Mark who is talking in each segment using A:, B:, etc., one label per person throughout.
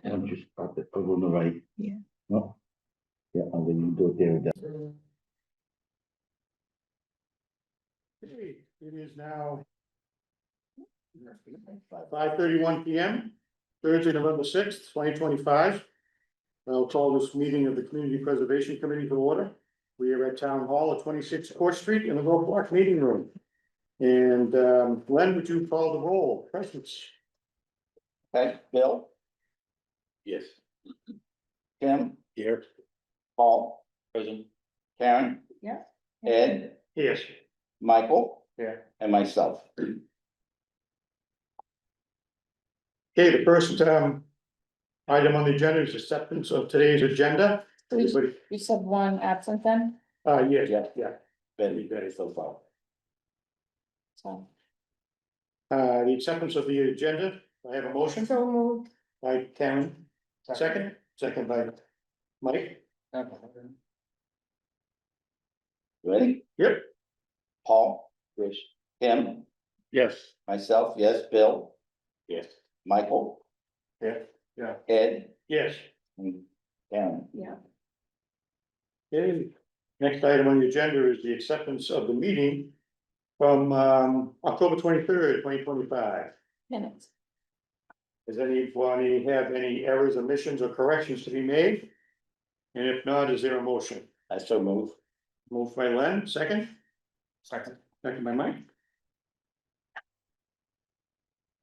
A: I'm just about to put on the right.
B: Yeah.
A: No. Yeah, and then you do it there.
C: Okay, it is now 5:31 PM, Thursday, November 6th, 2025. I'll call this meeting of the Community Preservation Committee to order. We are at Town Hall at 26 Court Street in the Grove Park Meeting Room. And Glenn, would you call the roll? Presence.
A: Okay, Bill?
C: Yes.
A: Tim?
C: Here.
A: Paul? Present. Karen?
B: Yeah.
A: Ed?
C: Yes.
A: Michael?
C: Yeah.
A: And myself.
C: Okay, the first item on the agenda is acceptance of today's agenda. Everybody,
B: You said one absent then?
C: yeah.
A: Very so far.
B: So.
C: The acceptance of the agenda, I have a motion
B: So moved.
C: by Karen, second by Mike.
A: Ready?
C: Yep.
A: Paul? Yes. Tim?
C: Yes.
A: Myself, yes. Bill?
C: Yes.
A: Michael?
C: Yeah.
A: Ed?
C: Yes.
A: And Karen?
B: Yeah.
C: Okay, next item on the agenda is the acceptance of the meeting from October 23rd, 2025.
B: Minutes.
C: Does anybody have any errors, omissions, or corrections to be made? And if not, is there a motion?
A: I so move.
C: Moved by Len, second?
A: Second.
C: Second by Mike?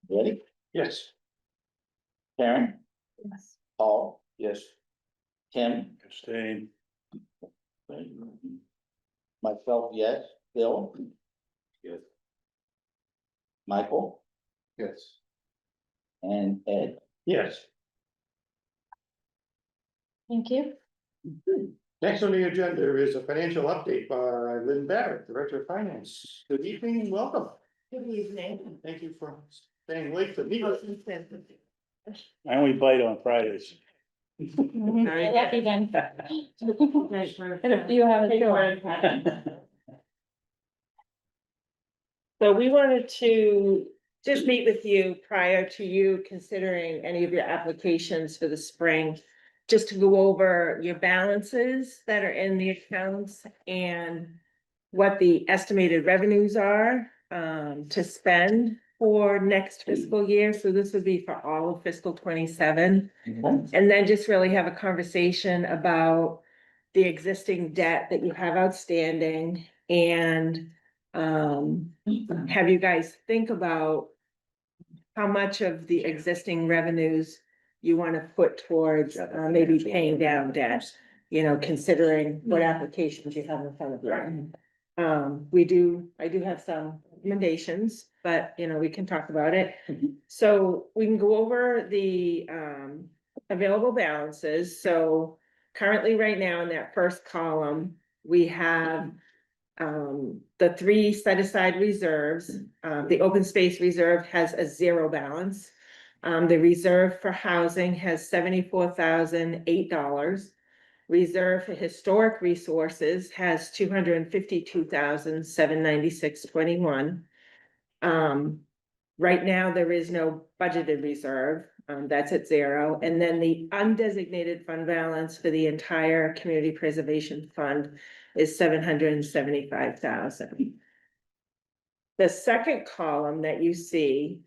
A: Ready?
C: Yes.
A: Karen?
B: Yes.
A: Paul? Yes. Tim?
C: Abstain.
A: Myself, yes. Bill?
C: Yes.
A: Michael?
C: Yes.
A: And Ed?
C: Yes.
B: Thank you.
C: Next on the agenda is a financial update by Lynn Barrett, Director of Finance. Good evening and welcome.
B: Good evening.
C: Thank you for staying late to meet us.
D: I only bite on Fridays.
B: Lucky then. And if you have a choice.
E: So we wanted to just meet with you prior to you considering any of your applications for the spring. Just to go over your balances that are in the accounts and what the estimated revenues are to spend for next fiscal year. So this would be for all of fiscal 27. And then just really have a conversation about the existing debt that you have outstanding and have you guys think about how much of the existing revenues you want to put towards maybe paying down debt, you know, considering what applications you have in front of you. I do have some recommendations, but you know, we can talk about it. So we can go over the available balances. So currently right now in that first column, we have the three set aside reserves. The open space reserve has a zero balance. The reserve for housing has $74,008. Reserve for historic resources has $252,796.21. Right now, there is no budgeted reserve, that's at zero. And then the undesignated fund balance for the entire community preservation fund is $775,000. The second column that you see,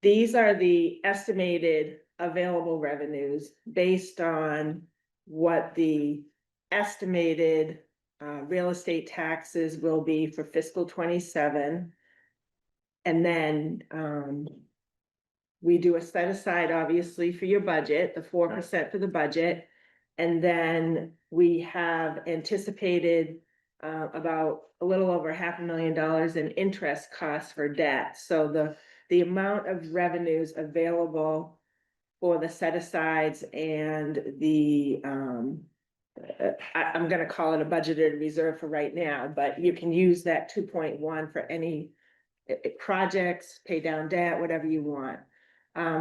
E: these are the estimated available revenues based on what the estimated real estate taxes will be for fiscal 27. And then we do a set aside, obviously, for your budget, the 4% for the budget. And then we have anticipated about a little over $500,000 in interest costs for debt. So the amount of revenues available for the set asides and the I'm gonna call it a budgeted reserve for right now, but you can use that 2.1 for any projects, pay down debt, whatever you want.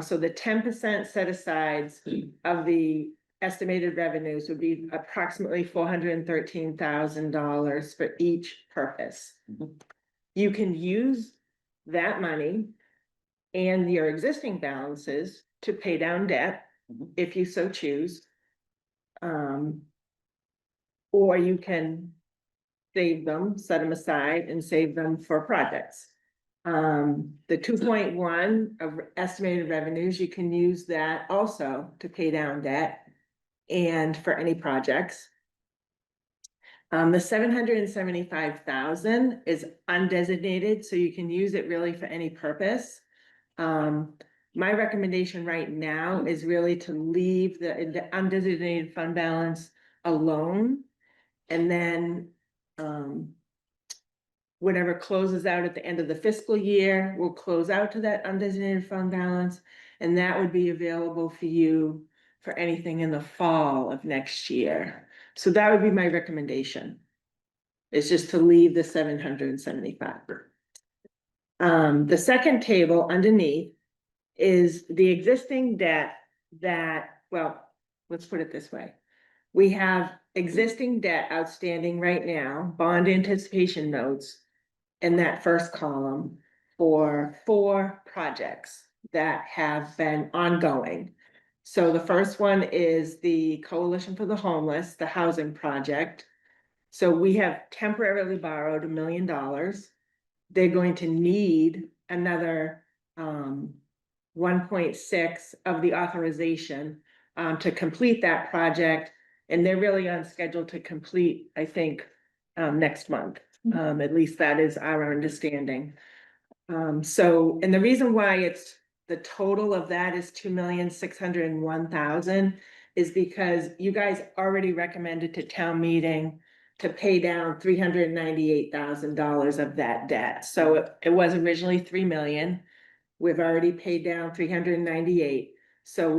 E: So the 10% set asides of the estimated revenues would be approximately $413,000 for each purpose. You can use that money and your existing balances to pay down debt
A: Mhm.
E: if you so choose. Or you can save them, set them aside and save them for projects. The 2.1 of estimated revenues, you can use that also to pay down debt and for any projects. The 775,000 is undesignated, so you can use it really for any purpose. My recommendation right now is really to leave the undesignated fund balance alone. And then, whatever closes out at the end of the fiscal year will close out to that undesignated fund balance. And that would be available for you for anything in the fall of next year. So that would be my recommendation. It's just to leave the 775. The second table underneath is the existing debt that, well, let's put it this way. We have existing debt outstanding right now, bond anticipation notes in that first column for 4 projects that have been ongoing. So the first one is the Coalition for the Homeless, the housing project. So we have temporarily borrowed $1 million. They're going to need another 1.6 of the authorization to complete that project. And they're really on schedule to complete, I think, next month. At least that is our understanding. So, and the reason why it's the total of that is 2,601,000 is because you guys already recommended to town meeting to pay down $398,000 of that debt. So it was originally 3 million. We've already paid down 398. So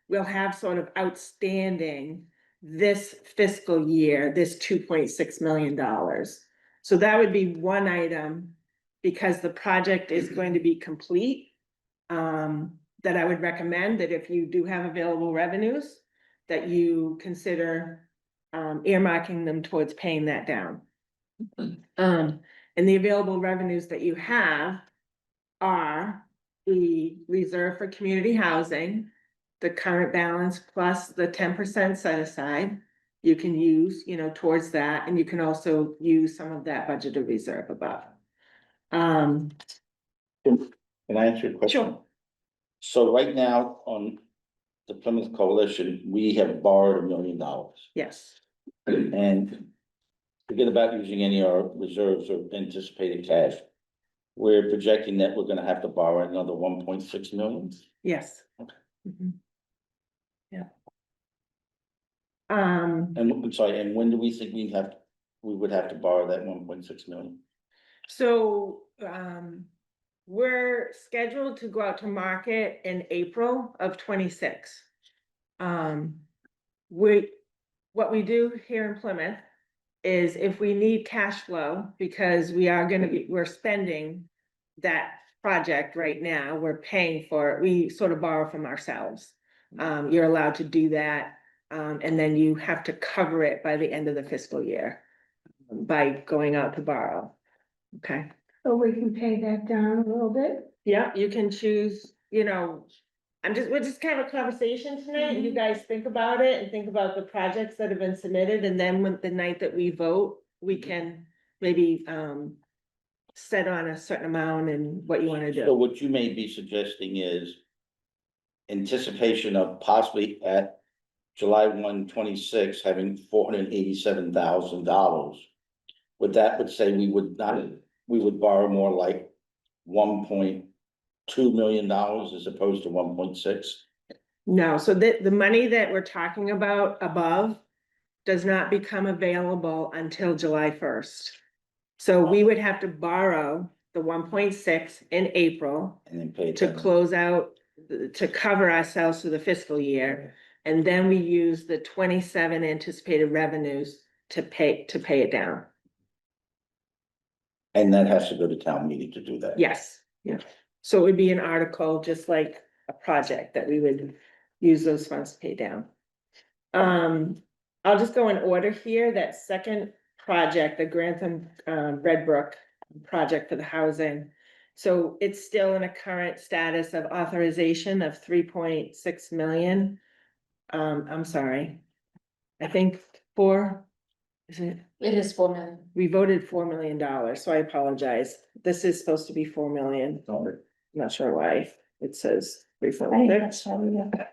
E: we'll have sort of outstanding this fiscal year, this $2.6 million. So that would be one item, because the project is going to be complete. That I would recommend that if you do have available revenues, that you consider earmarking them towards paying that down. And the available revenues that you have are the reserve for community housing, the current balance plus the 10% set aside. You can use, towards that, and you can also use some of that budgeted reserve above.
A: Can I answer your question?
E: Sure.
A: So right now, on the Plymouth Coalition, we have borrowed $1 million.
E: Yes.
A: And forget about using any of our reserves or anticipated cash. We're projecting that we're gonna have to borrow another 1.6 million.
E: Yes.
A: Okay.
E: Mhm. Yeah.
A: And I'm sorry, and when do we think we would have to borrow that 1.6 million?
E: So, we're scheduled to go out to market in April of 26. What we do here in Plymouth is if we need cash flow, because we're spending that project right now, we're paying for it, we sort of borrow from ourselves. You're allowed to do that, and then you have to cover it by the end of the fiscal year by going out to borrow. Okay.
B: So we can pay that down a little bit.
E: Yeah, you can choose, we're just kind of a conversation tonight. You guys think about it and think about the projects that have been submitted, and then when the night that we vote, we can maybe set on a certain amount and what you wanna
A: So
E: do.
A: what you may be suggesting is anticipation of possibly at July 1, 26 having $487,000. Would say we would borrow more like $1.2 million as opposed to 1.6?
E: No, so the money that we're talking about above does not become available until July 1st. So we would have to borrow the 1.6 in April
A: And then pay it
E: to
A: down.
E: close out, to cover ourselves through the fiscal year. And then we use the 27 anticipated revenues to pay it down.
A: And that has to go to town meeting to do that.
E: Yes, yeah. So it would be an article, just like a project that we would use those funds to pay down. I'll just go in order here. That second project, the Grantham Red Brook project for the housing. So it's still in a current status of authorization of 3.6 million. I'm sorry. I think is it?
F: It is 4 million.
E: We voted $4 million, so I apologize. This is supposed to be 4 million. Not sure why it says 3.6.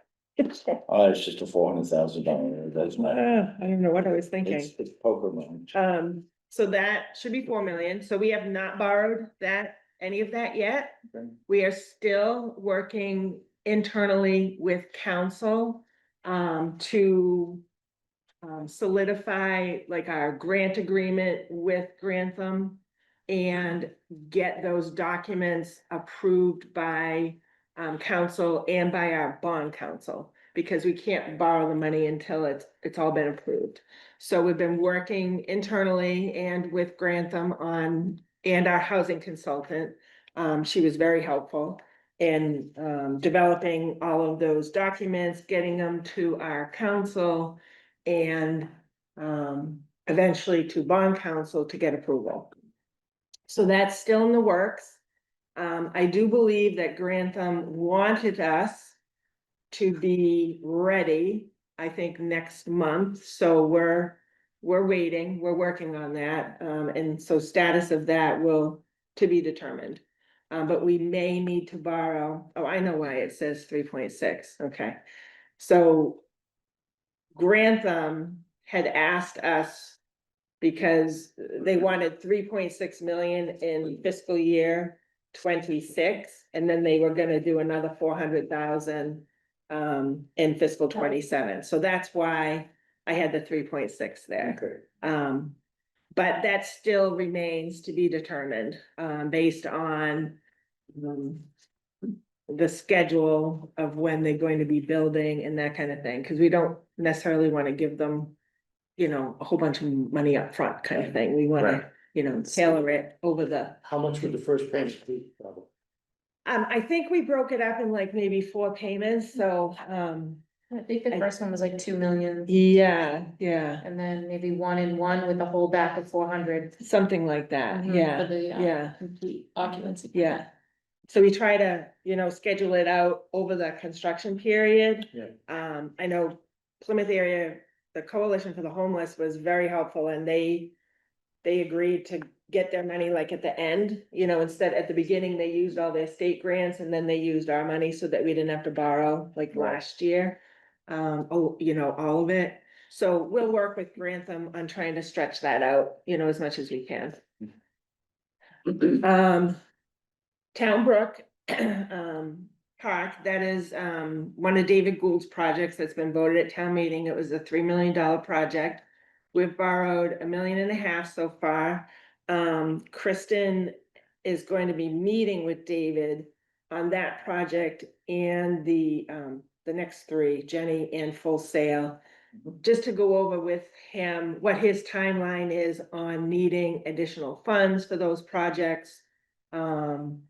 A: Oh, it's just a $400,000, that's not.
E: I don't know what I was thinking.
A: It's poker money.
E: So that should be 4 million. So we have not borrowed any of that yet.
A: Okay.
E: We are still working internally with council, to solidify like our grant agreement with Grantham and get those documents approved by council and by our bond council, because we can't borrow the money until it's all been approved. So we've been working internally and with Grantham and our housing consultant. She was very helpful in developing all of those documents, getting them to our council and eventually to bond council to get approval. So that's still in the works. I do believe that Grantham wanted us to be ready, I think, next month. So we're waiting, we're working on that. And so status of that will to be determined. But we may need to borrow, oh, I know why it says 3.6, okay. So Grantham had asked us, because they wanted 3.6 million in fiscal year 26, and then they were gonna do another 400,000 in fiscal 27. So that's why I had the 3.6 there.
A: Okay.
E: But that still remains to be determined, based on the schedule of when they're going to be building and that kind of thing, because we don't necessarily want to give them, a whole bunch of money up front kind of thing. We want to, tailor it over the.
C: How much would the first payment be? Probably?
E: I think we broke it up in like maybe 4 payments, so,
F: I think the first one was like 2 million,
E: yeah,
F: and then maybe 1 and 1 with the whole back of 400.
E: something like that,
F: Mhm,
E: yeah,
F: for the,
E: yeah.
F: complete occupancy.
E: Yeah. So we try to, schedule it out over the construction period.
C: Yeah.
E: I know Plymouth area, the Coalition for the Homeless was very helpful, and they agreed to get their money like at the end, instead at the beginning, they used all their state grants and then they used our money so that we didn't have to borrow like
A: Right.
E: last year. All of it. So we'll work with Grantham on trying to stretch that out, as much as we can. Town Brook, Park, that is, one of David Gould's projects that's been voted at town meeting. It was a $3 million project. We've borrowed $1.5 million so far. Kristen is going to be meeting with David on that project and the next 3, Jenny and Full Sail, just to go over with him what his timeline is on needing additional funds for those projects. And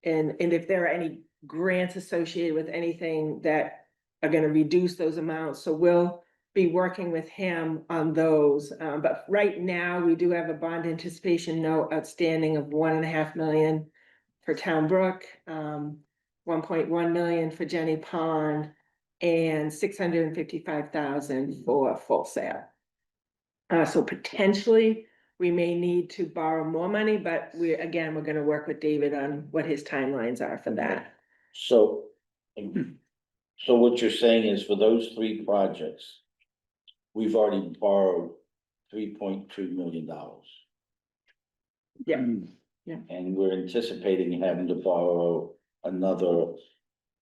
E: if there are any grants associated with anything that are gonna reduce those amounts, so we'll be working with him on those. But right now, we do have a bond anticipation note outstanding of 1.5 million for Town Brook, 1.1 million for Jenny Pond, and 655,000 for Full Sail. So potentially, we may need to borrow more money, but we're gonna work with David on what his timelines are for that.
A: So, what you're saying is for those 3 projects, we've already borrowed $3.2 million.
E: Yeah.
A: And we're anticipating having to borrow another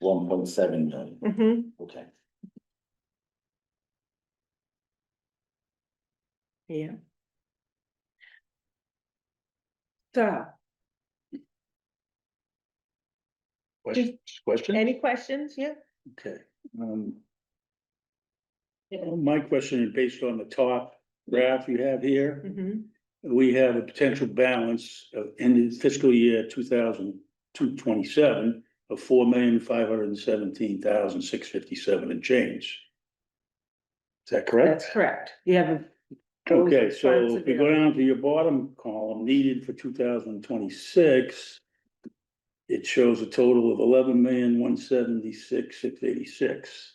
A: 1.7 million.
E: Mm-hmm,
A: Okay.
E: yeah. So,
D: Question?
E: any questions? Yeah.
D: Okay. My question is based on the top graph you have here.
E: Mm-hmm.
D: We have a potential balance in the fiscal year 2027 of 4,517,657 and change. Is that correct?
E: That's correct. You have a.
D: Okay, so
E: funds
D: if we go
E: available.
D: down to your bottom column, needed for 2026. it shows a total of 11,176,686. Is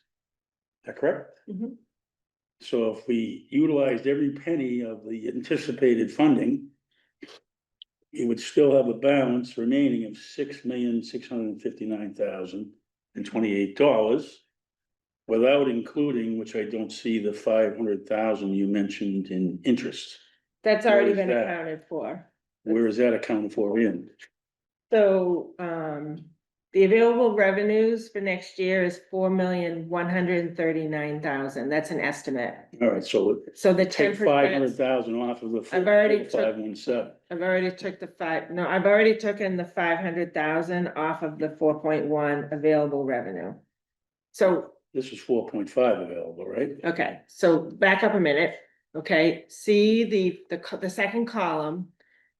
D: that correct?
E: Mhm.
D: So if we utilized every penny of the anticipated funding, you would still have a balance remaining of $6,659,028. Without including, which I don't see, the 500,000 you mentioned in interest.
E: That's already
D: Where is
E: been
D: that?
E: accounted for.
D: Where is that accounted for in?
E: So, the available revenues for next year is 4,139,000. That's an estimate.
D: All right, so
E: So the 10%.
D: take 500,000 off of the
E: I've already took-
D: 517.
E: I've already took I've already taken the 500,000 off of the 4.1 available revenue. So,
D: This is 4.5 available, right?
E: okay, so back up a minute, okay, see the second column.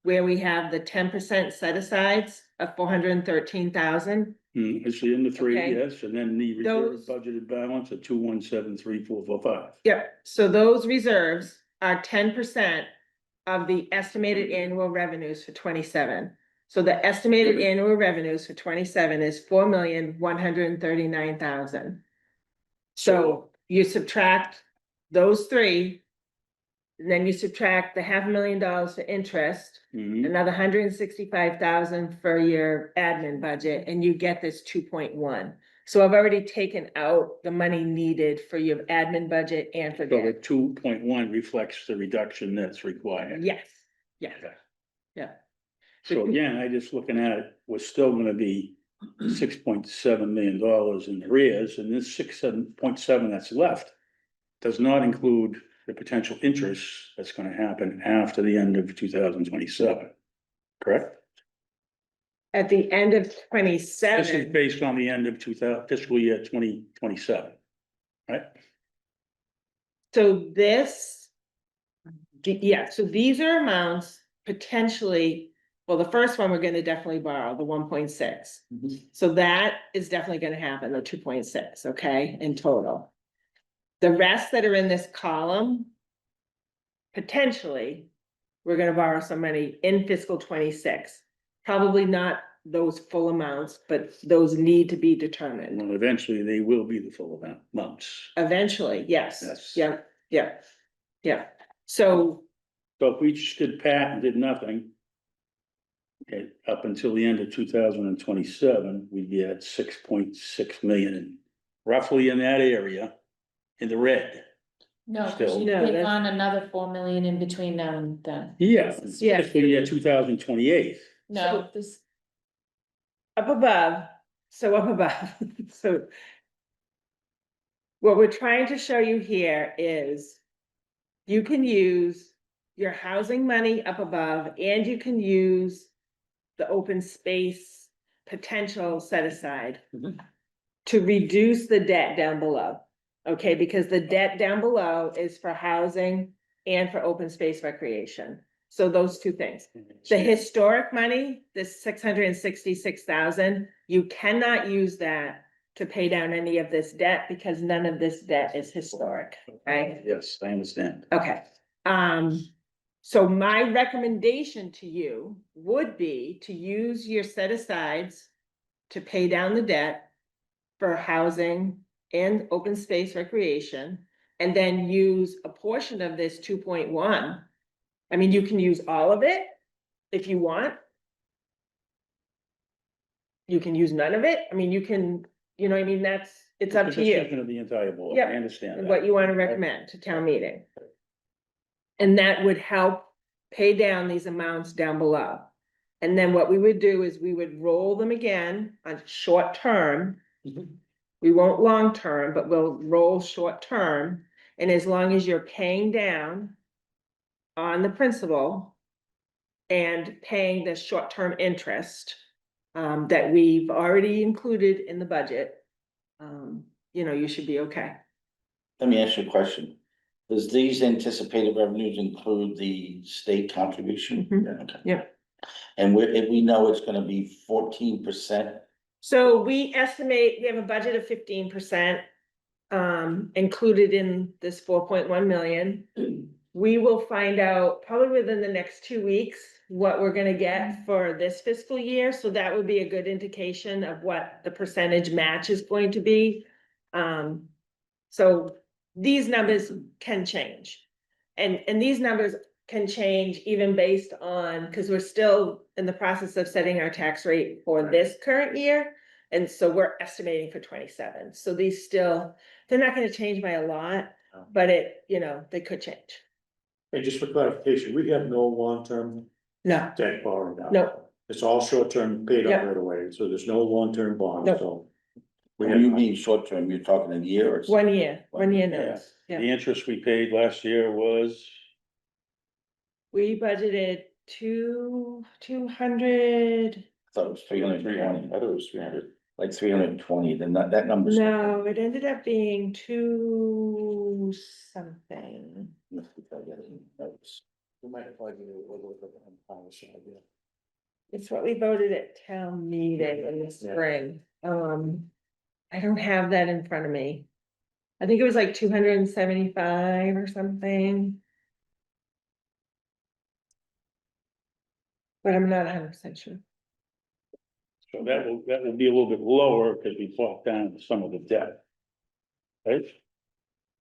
E: Where we have the 10% set asides of 413,000.
D: It's in the three,
E: Okay.
D: yes, and then the reserve
E: Those-
D: budgeted balance of 2173445.
E: Yep, so those reserves are 10% of the estimated annual revenues for 27. So the estimated annual revenues for 27 is 4,139,000. So you subtract those three. And then you subtract the $500,000 for interest,
D: Mhm.
E: another 165,000 for your admin budget, and you get this 2.1. So I've already taken out the money needed for your admin budget and for
D: So the
E: debt.
D: 2.1 reflects the reduction that's required.
E: Yes, yeah,
D: Okay.
E: yeah.
D: So again, I just looking at it, we're still gonna be $6.7 million in arrears, and this 6.7 that's left does not include the potential interest that's gonna happen after the end of 2027. Correct?
E: At the end of
D: This is
E: 27,
D: based on the end of fiscal year 2027, right?
E: so so these are amounts potentially, well, the first one, we're gonna definitely borrow, the 1.6. So that is definitely gonna happen, the 2.6, okay, in total. The rest that are in this column. Potentially, we're gonna borrow some money in fiscal 26. Probably not those full amounts, but those need to be determined.
D: Well, eventually they will be the full amounts.
E: Eventually, yes,
D: Yes.
E: yeah, yeah, yeah. So,
D: So if we just did pat and did nothing. Okay, up until the end of 2027, we'd be at 6.6 million, roughly in that area, in the red.
F: No,
D: Still.
F: you
E: No,
F: take
E: that's-
F: on another 4 million in between now and then.
D: Yeah,
E: Yeah.
D: fiscal year 2028.
F: No, this,
E: up above, so. What we're trying to show you here is. You can use your housing money up above, and you can use the open space potential set aside.
A: Mhm.
E: To reduce the debt down below, okay, because the debt down below is for housing and for open space recreation. So those two things. The historic money, this 666,000, you cannot use that to pay down any of this debt because none of this debt is historic, right?
D: Yes, I understand.
E: Okay, so my recommendation to you would be to use your set asides to pay down the debt for housing and open space recreation, and then use a portion of this 2.1. I mean, you can use all of it if you want. You can use none of it. I mean, you can, you know, what I mean, it's up
D: The
E: to you.
D: decision of the entire board,
E: Yep.
D: I understand
E: And
D: that.
E: what you want to recommend to town meeting. And that would help pay down these amounts down below. And then what we would do is we would roll them again on short term.
A: Mhm.
E: We won't long term, but we'll roll short term, and as long as you're paying down on the principal and paying the short term interest that we've already included in the budget, you know, you should be okay.
A: Let me ask you a question. Does these anticipated revenues include the state contribution?
E: Mhm.
A: Yeah, okay.
E: Yeah.
A: And we know it's gonna be 14%.
E: So we estimate, we have a budget of 15%. Included in this 4.1 million. we will find out probably within the next 2 weeks what we're gonna get for this fiscal year, so that would be a good indication of what the percentage match is going to be. So these numbers can change. And these numbers can change even based on, because we're still in the process of setting our tax rate for this current year. And so we're estimating for 27, so these still, they're not gonna change by a lot, but they could change.
C: And just for clarification, we have no long-term
E: No,
C: debt borrowing now.
E: no,
C: It's all short-term paid
E: Yeah.
C: up right away, so there's no long-term bonds,
E: No.
C: so.
A: When you mean short term, you're talking a year or?
E: 1 year, 1 year
D: Yeah.
E: notes,
D: The
E: yeah.
D: interest we paid last year was,
E: We budgeted 200.
A: I thought it was 320. I thought it was 300, like 320, then that number's.
E: No, it ended up being 2 something.
C: We might have budgeted a little bit on the side, yeah.
E: It's what we voted at town meeting in the spring. I don't have that in front of me. I think it was like 275 or something. But I'm not 100% sure.
D: so that will be a little bit lower because we bought down some of the debt. Right?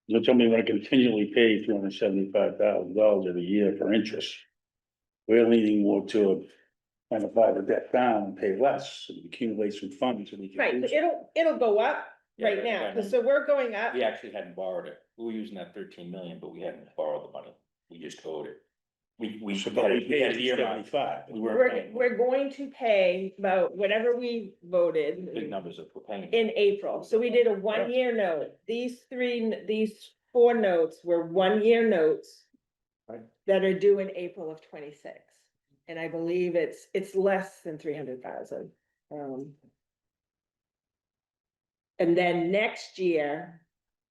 D: You tell me we're gonna continually pay $375,000 every year for interest. We're leaning more to kind of buy the debt down and pay less, and accumulate some funds. So we can
E: Right,
D: do
E: but
D: something.
E: it'll go up
G: Yeah,
E: right
G: yeah,
E: now, so we're going up.
G: We actually hadn't borrowed it. We were using that 13 million, but we hadn't borrowed the money. We just owed it. We
D: So,
G: had
D: but we
G: it
D: paid
G: earmarked.
D: 75.
G: We weren't
E: We're,
G: paying
E: we're going to pay about whatever we voted
G: big numbers that we're paying.
E: in April, so we did a 1 year note. These 4 notes were 1 year notes.
C: Right.
E: That are due in April of 26, and I believe it's less than 300,000. And then next year,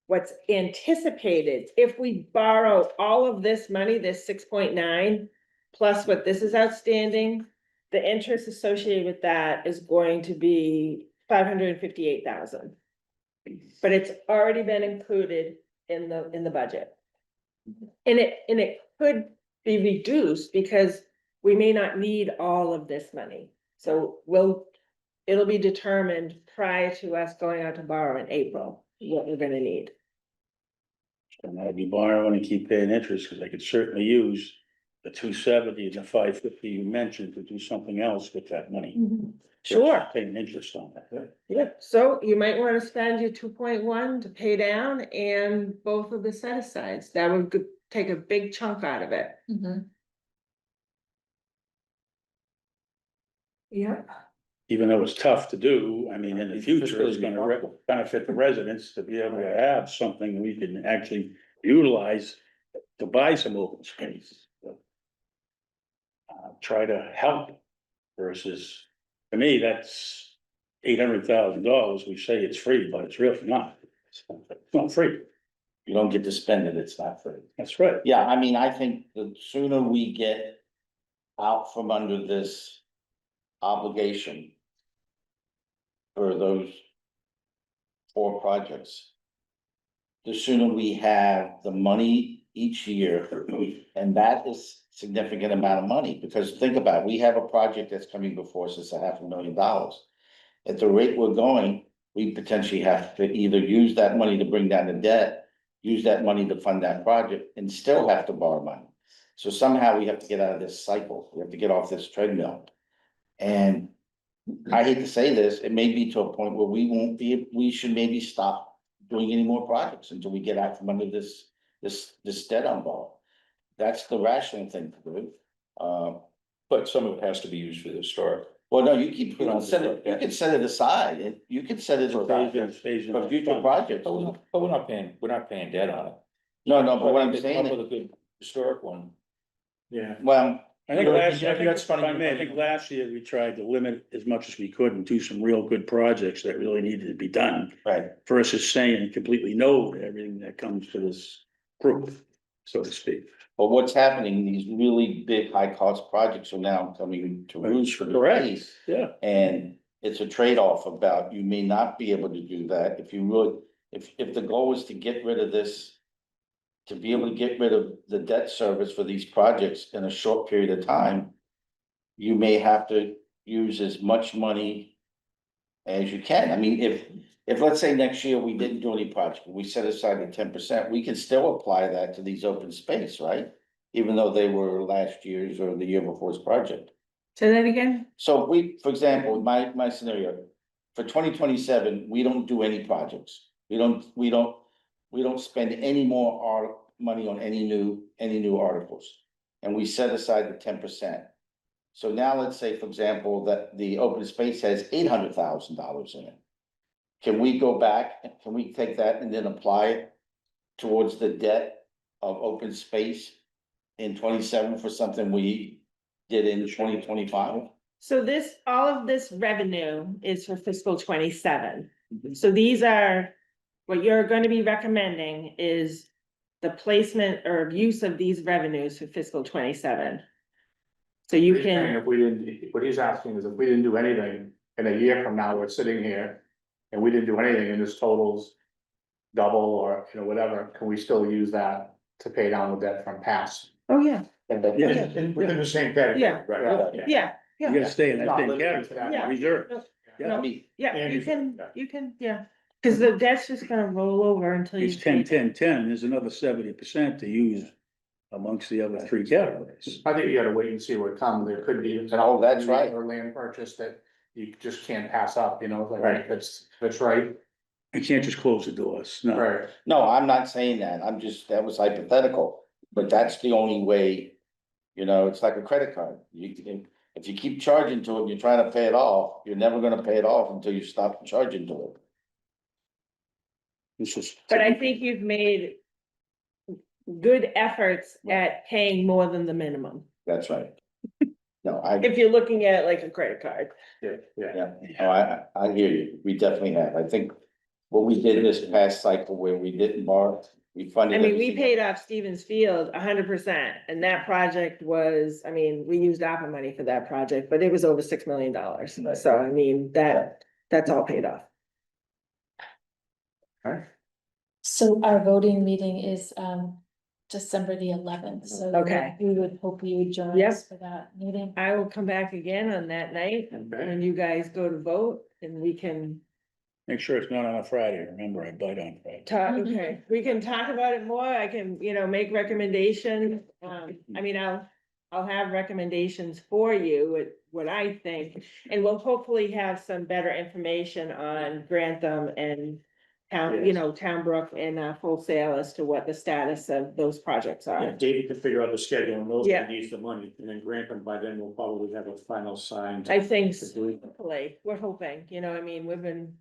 E: what's anticipated, if we borrow all of this money, this 6.9, plus what this is outstanding, the interest associated with that is going to be 558,000. But it's already been included in the budget. And it could be reduced because we may not need all of this money. So it'll be determined prior to us going out to borrow in April, what we're gonna need.
D: And I'd be borrowing and keep paying interest, because I could certainly use the 270 and the 550 you mentioned to do something else with that money.
E: Sure,
D: Paying interest on that.
E: yeah, so you might wanna spend your 2.1 to pay down and both of the set asides, that would take a big chunk out of it.
F: Mhm.
E: Yep.
D: Even though it's tough to do, I mean, in the future, it's gonna benefit the residents to be able to have something we can actually utilize to buy some open space. Try to help versus, to me, that's $800,000. We say it's free, but it's really not. It's not free.
A: You don't get to spend it, it's not free.
D: That's right.
A: Yeah, I mean, I think the sooner we get out from under this obligation for those 4 projects, the sooner we have the money each year, and that is significant amount of money, because think about it, we have a project that's coming before us, it's $500,000. At the rate we're going, we potentially have to either use that money to bring down the debt, use that money to fund that project, and still have to borrow money. So somehow we have to get out of this cycle, we have to get off this treadmill. And I hate to say this, it may be to a point where we should maybe stop doing any more projects until we get out from under this debt on ball. That's the rational thing to do.
G: But some of it has to be used for the historic.
A: Well, no, you can set it aside, and you can set it aside for future projects.
G: But we're not paying debt on it.
A: No, but what I'm
G: Come up
A: saying,
G: with a good historic one.
C: Yeah.
A: well,
D: I think
G: You know,
D: last,
G: you know,
D: I
G: if
D: think,
G: that's funny,
D: if I may, I think last year we tried to limit as much as we could and do some real good projects that really needed to be done.
A: right,
D: Versus saying completely no to everything that comes to this group, so to speak.
A: but what's happening, these really big, high-cost projects are now coming to roost for the
D: Correct.
A: base.
D: Yeah.
A: And it's a trade-off about, you may not be able to do that if you really, if the goal is to get rid of this to be able to get rid of the debt service for these projects in a short period of time, you may have to use as much money as you can. I mean, if let's say next year we didn't do any project, we set aside the 10%, we can still apply that to these open space, right? Even though they were last year's or the year before's project.
E: Say that again?
A: So we, for example, my scenario, for 2027, we don't do any projects. We don't spend any more money on any new articles. And we set aside the 10%. So now let's say, for example, that the open space has $800,000 in it. Can we go back, can we take that and then apply it towards the debt of open space in 27 for something we did in 2025?
E: So this, all of this revenue is for fiscal 27. So these are, what you're gonna be recommending is the placement or use of these revenues for fiscal 27. So you
C: And
E: can,
C: if we didn't, what he's asking is if we didn't do anything, in a year from now, we're sitting here. And we didn't do anything and this totals double or, whatever, can we still use that to pay down the debt from past?
E: oh, yeah,
D: Yeah.
C: Within the same category.
E: Yeah.
C: Right.
E: yeah,
D: You gotta stay in that
C: Not
D: same
C: limited to
D: category,
C: that.
D: reserve.
E: No.
A: I mean,
E: yeah,
C: And
E: you can, yeah. Cause the debt's just gonna roll over until you.
D: It's 10, 10, 10. There's another 70% to use amongst the other three categories.
C: I think you gotta wait and see what comes, there could be.
A: Oh, that's right.
C: Or land purchase that you just can't pass up, like,
A: Right.
C: that's right,
D: You can't just close the doors, no.
C: right.
A: no, I'm not saying that. That was hypothetical, but that's the only way. It's like a credit card. If you keep charging to it, and you're trying to pay it off, you're never gonna pay it off until you stop charging to it.
D: It's just.
E: But I think you've made good efforts at paying more than the minimum,
A: That's right. No,
E: if you're looking at it like a credit card.
C: Yeah.
A: yeah, no, I hear you. We definitely have. I think what we did this past cycle where we didn't borrow, we funded.
E: I mean, we
A: everything.
E: paid off Stevens Field 100%, and that project was, I mean, we used ARPA money for that project, but it was over $6 million. So I mean, that's all paid off.
F: So our voting meeting is December the 11th, so
E: Okay.
F: we would hope you would join
E: Yep.
F: us for that meeting.
E: I will come back again on that night when you guys go to vote, and we can
D: Make sure it's not on a Friday, remember, I bite on Friday.
E: talk, okay, we can talk about it more. I can, make recommendations. I mean, I'll have recommendations for you, what I think, and we'll hopefully have some better information on Grantham and Town, Townbrook and Full Sail as to what the status of those projects
C: Yeah,
E: are.
C: David can figure out the schedule and those
E: Yeah.
C: needs the money, and then Grantham by then will probably have a final sign.
E: I think,
C: to do it.
E: hopefully, we're hoping, I mean, we've been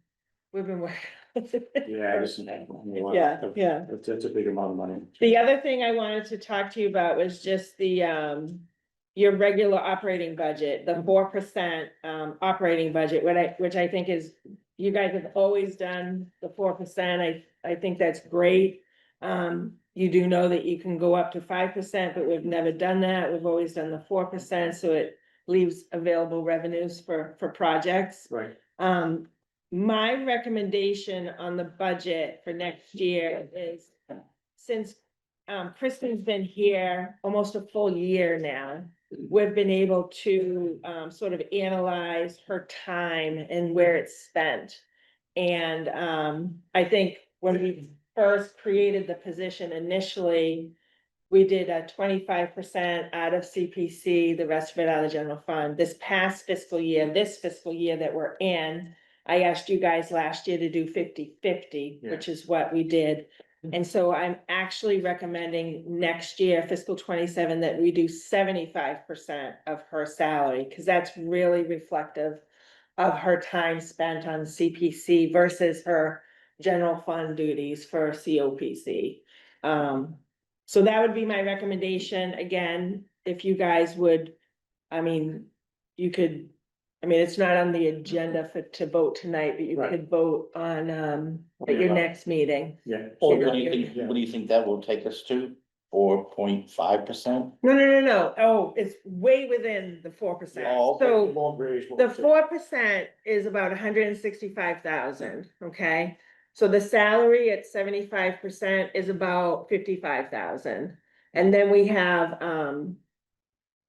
E: working.
C: Yeah, this is.
E: Yeah.
C: That's a big amount of money.
E: The other thing I wanted to talk to you about was just the, your regular operating budget, the 4%, operating budget, which I think is, you guys have always done the 4%. I think that's great. You do know that you can go up to 5%, but we've never done that. We've always done the 4%, so it leaves available revenues for projects.
C: Right.
E: My recommendation on the budget for next year is, since Kristen's been here almost a full year now, we've been able to sort of analyze her time and where it's spent. And I think when we first created the position initially, we did a 25% out of CPC, the rest of it out of general fund. This fiscal year that we're in, I asked you guys last year to do 50-50, which is what we did. And so I'm actually recommending next year, fiscal 27, that we do 75% of her salary, because that's really reflective of her time spent on CPC versus her general fund duties for COPC. So that would be my recommendation. Again, if you guys would, you could, it's not on the agenda to vote tonight, but you
C: Right.
E: could vote on, at your next meeting.
C: Yeah.
A: What do you think that will take us to? 4.5%?
E: No. Oh, it's way within the 4%.
A: Oh, okay.
E: So the 4% is about 165,000, okay? So the salary at 75% is about 55,000. And then we have,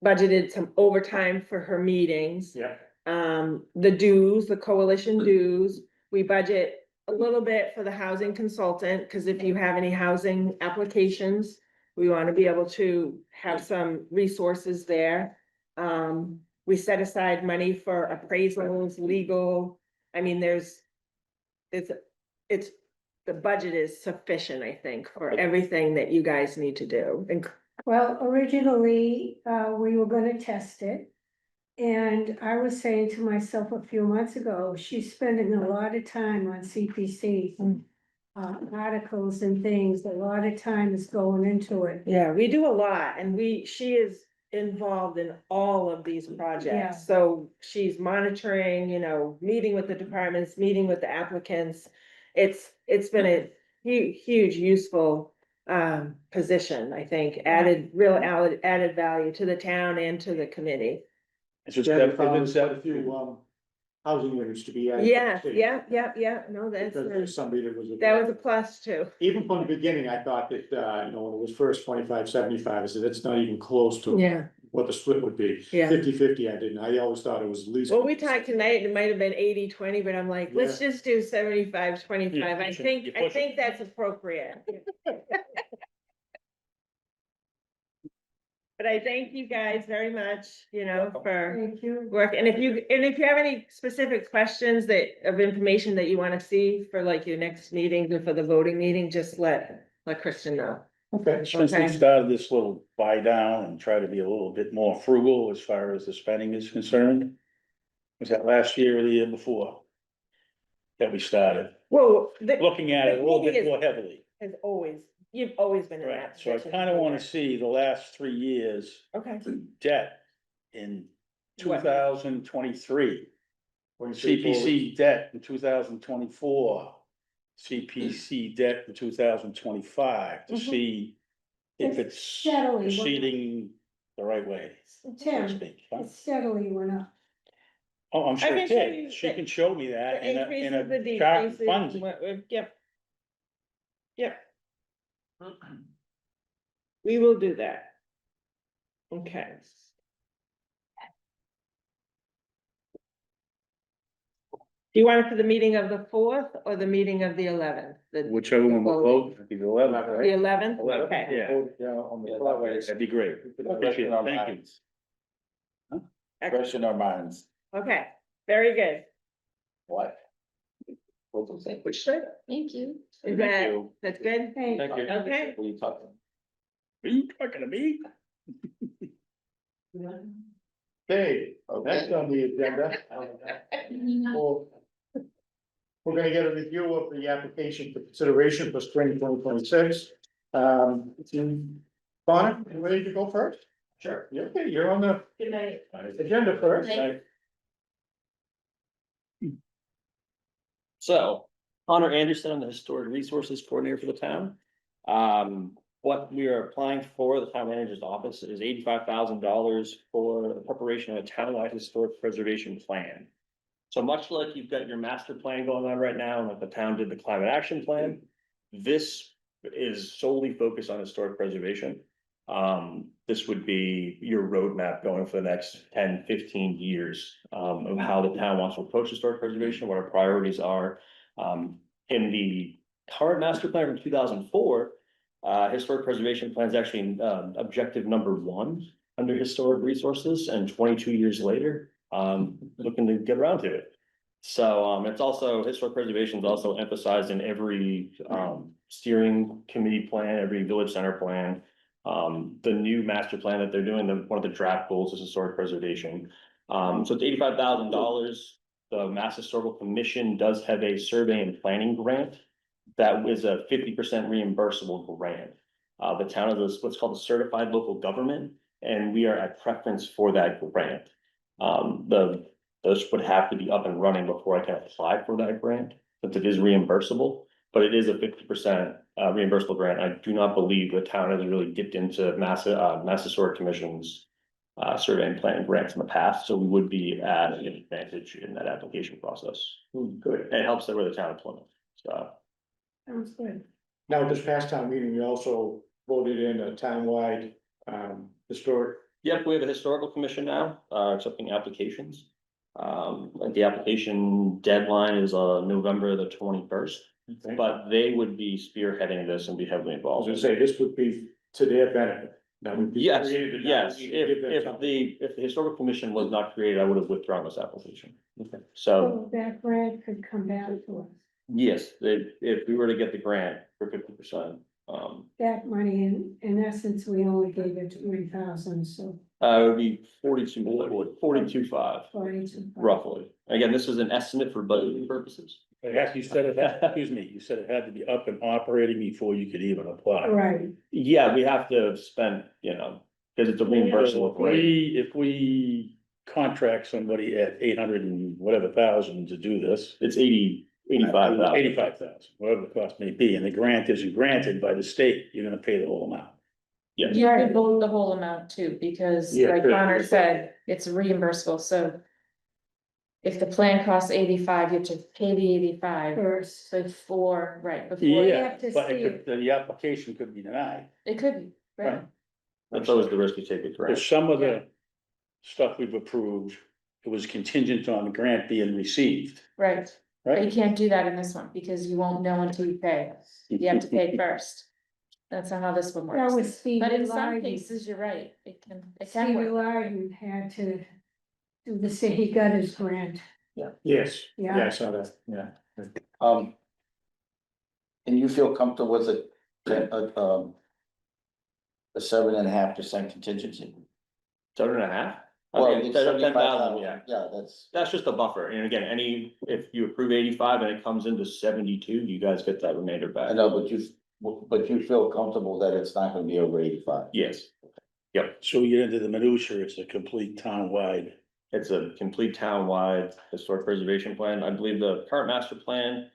E: budgeted some overtime for her meetings.
C: Yeah.
E: The dues, the coalition dues, we budget a little bit for the housing consultant, because if you have any housing applications, we want to be able to have some resources there. We set aside money for appraisals, legal, I mean, it's, the budget is sufficient, I think, for everything that you guys need to do. And
B: Well, originally, we were gonna test it. And I was saying to myself a few months ago, she's spending a lot of time on CPC. Articles and things, a lot of time is going into it.
E: yeah, we do a lot, and she is involved in all of these
B: Yeah.
E: projects. So she's monitoring, meeting with the departments, meeting with the applicants. It's been a huge useful position, I think, added value to the town and to the committee.
D: It's just,
C: Yeah, we found quite a few, housing units to be added. to the
E: Yeah,
C: city.
E: yeah, no,
C: Because there's somebody that was.
E: that was a plus too.
C: Even from the beginning, I thought that, when it was first 25-75, I said, it's not even close to
E: Yeah,
C: what the split would be.
E: yeah.
C: 50-50, I didn't, I always thought it was at least.
E: Well, we talked tonight, it might have been 80-20, but I'm like, let's just do 75-25.
D: Yeah,
E: I
D: push it.
E: think,
D: You
E: I
D: push it.
E: think that's appropriate. But I thank you guys very much, for
B: Thank you.
E: work, and if you have any specific questions of information that you wanna see for like your next meeting or for the voting meeting, just let Kristen know.
C: Okay.
D: since we
E: Okay.
D: started this little buy down and try to be a little bit more frugal as far as the spending is concerned. Was that last year or the year before? That we started
E: Well,
D: looking at it a little bit
E: thinking is-
D: more heavily.
E: you've always been in that
D: Right, so I
E: position.
D: kinda wanna see the last 3 years
E: Okay.
D: debt in two
E: What?
D: thousand twenty-three. CPC debt in 2024, CPC debt in 2025, to
E: Mhm.
D: see if
B: It's
D: it's
B: steadily went up.
D: proceeding the right way, so to
B: Tim,
D: speak. huh?
B: it steadily went up.
D: Oh, I'm sure
E: can
D: it
E: show
D: did,
E: you
D: she
E: the-
D: can show me that
E: The
D: in
E: increases, the
D: a chart
E: decreases,
D: funds.
E: yep. Yep. We will do that. Okay. Do you want it for the meeting of the 4th or the meeting of the 11th?
D: Whichever one will vote, it'd be the 11th,
E: The
D: right?
E: 11th,
D: 11th,
E: okay.
D: yeah. That'd be great. Appreciate it. Thank you.
A: Fresh in our minds.
E: Okay, very good.
A: What?
F: Thank you.
E: Is that's good?
B: Hey,
A: Thank you.
E: Okay.
A: What are you talking?
D: Are you talking to me?
C: Okay, next on the agenda. Well, we're gonna get a review of the application for consideration for spring 2026. Connor, you ready to go first? Sure. Okay, you're on the
E: Good night.
C: agenda first.
H: So, Connor Anderson, I'm the Historic Resources Coordinator for the town. What we are applying for, the town manager's office, is $85,000 for the preparation of a townwide historic preservation plan. So much like you've got your master plan going on right now, and like the town did the climate action plan, this is solely focused on historic preservation. This would be your roadmap going for the next 10-15 years, of how the town wants to approach historic preservation, what our priorities are. In the current master plan from 2004, historic preservation plan is actually, objective number 1 under historic resources, and 22 years later, looking to get around to it. So, it's also, historic preservation is also emphasized in every, steering committee plan, every village center plan. The new master plan that they're doing, one of the draft goals is historic preservation. So it's $85,000. The Mass Historical Commission does have a survey and planning grant. That was a 50% reimbursable grant. The town is what's called a certified local government, and we are at preference for that grant. Those would have to be up and running before I can apply for that grant, since it is reimbursable, but it is a 50% reimbursable grant. I do not believe the town has really dipped into Mass Historic Commission's survey and planning grants in the past, so we would be at an advantage in that application process. Good. And it helps with the town of Plymouth, so.
B: Sounds good.
C: Now, at this past town meeting, we also voted in a townwide, historic.
H: Yep, we have a historical commission now, accepting applications. And the application deadline is, November the 21st, but they would be spearheading this and be heavily
C: I was
H: involved.
C: gonna say, this would be to their benefit. That would be
H: Yes,
C: created and now
H: yes,
C: we need to give them
H: if
C: something.
H: the historical commission was not created, I would have withdrawn this application. So,
B: So that grant could come back to us,
H: yes, if we were to get the grant for 50%,
B: that money, in essence, we only gave it 3,000, so
H: it would be 42.5
B: 42.
H: roughly. Again, this is an estimate for budgeting purposes.
D: You said it, excuse me, you said it had to be up and operating before you could even apply.
B: Right,
H: Yeah, we have to spend, because it's a reimbursable.
D: So if we contract somebody at 800 and whatever thousand to do this.
H: It's 85,000.
D: 85,000, whatever the cost may be, and the grant isn't granted by the state, you're gonna pay the whole amount.
H: Yes,
F: You could vote the whole amount too, because
D: Yeah,
F: like
D: sure.
F: Connor said, it's reimbursable, so. If the plan costs 85, you have to pay the 85
B: first,
F: before, right, before,
D: Yeah,
B: have to
D: but
B: see
D: it could, the application could be denied.
F: it could be, right?
D: Right.
H: that's always the risk you take with grants.
D: Because some of
F: Yeah.
D: the stuff we've approved, it was contingent on the grant being received,
F: Right, but you
D: right?
F: can't do that in this one, because you won't know until you pay, you have to pay first. That's not how this one
B: that was
F: works,
B: Stevie
F: but in some
B: Lyden.
F: cases, you're right, it can
B: Stevie
F: work.
B: Lyden had to do the same, he got his grant,
C: Yes,
B: Yeah.
C: yeah, I saw that, yeah.
A: And you feel comfortable with a 7.5% contingency?
H: 7.5?
A: Well,
H: Okay,
A: it's
H: 10,000,
A: 75,000,
H: yeah.
A: yeah, that's,
H: That's just a buffer, and again, if you approve 85 and it comes into 72, you guys get that remainder
A: I
H: back.
A: know, but you feel comfortable that it's not gonna be over 85?
H: Yes,
D: So we get into the minutia, it's a complete town-wide.
H: it's a complete town-wide historic preservation plan. I believe the current master plan,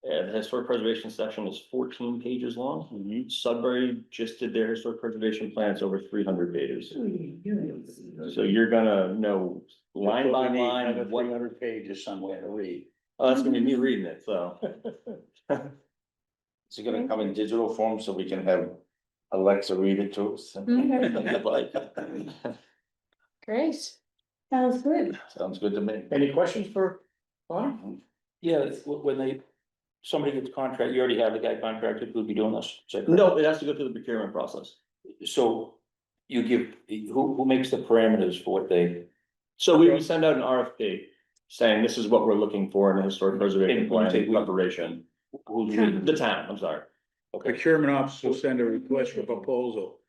H: the historic preservation section is 14 pages long.
D: Mhm.
H: Sudbury just did their historic preservation plan, it's over 300 pages.
B: Oh,
H: So you're gonna know line by
D: We need
H: line
D: another
H: what,
D: 300 pages somewhere to read.
H: oh, that's gonna be me reading it, so.
A: Is it gonna come in digital form so we can have Alexa read it to us?
F: Great,
B: Sounds good.
A: Sounds good to me.
C: Any questions for Connor?
G: Yeah, when somebody gets contract, you already have the guy contracted who'd be doing this? Is that correct?
H: No, it has to go through the procurement process.
G: So you give, who makes the parameters for what they?
H: So we send out an RFP saying this is what we're looking for in a historic preservation
G: And when you
H: plan
G: say we-
H: preparation.
G: Who's reading?
H: The town, I'm sorry.
D: Procurement officer will send a request for proposal.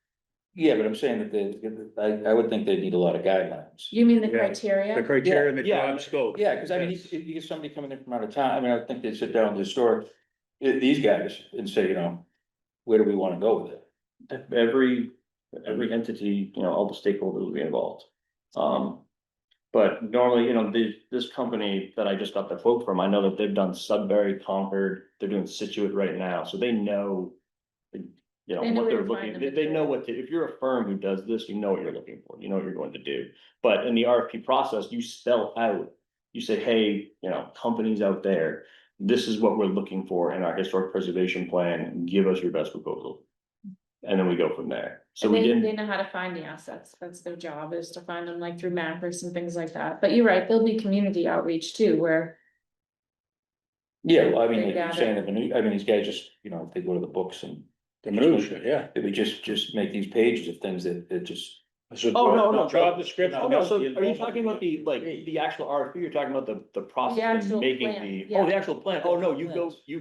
G: Yeah, but I'm saying that I would think they need a lot of guidelines.
F: you mean the
D: Yeah. The
F: criteria?
D: criteria and the
G: Yeah,
D: job scope.
G: Yeah, cause I mean, if you get somebody coming in from out of town, I mean, I think they sit down with the historic, these guys and say, where do we wanna go with it?
H: Every entity, all the stakeholders will be involved. But normally, this company that I just got the quote from, I know that they've done Sudbury, Concord, they're doing Situate right now, so they know.
F: They know
H: What
F: where
H: they're
F: to find
H: looking,
F: the
H: they know
F: material.
H: if you're a firm who does this, you know what you're looking for, you know what you're going to do. But in the RFP process, you spell out, you say, hey, companies out there, this is what we're looking for in our historic preservation plan, give us your best proposal. And then we go from there. So
F: And
H: we
F: they
H: didn't,
F: know how to find the assets, that's their job, is to find them like through mappers and things like that, but you're right, there'll be community outreach too, where.
G: Yeah, well, I mean,
F: They
G: like you're
F: gather.
G: saying, I mean, these guys just, they go to the books and
D: The minutia, yeah.
G: they would just make these pages of things that just.
D: So
H: Oh, no,
D: job description.
H: oh, no, so are you talking about the actual RFP, you're talking about the process of
F: actual
H: making
F: plan,
H: the,
F: yeah.
H: the actual plan, oh, no, you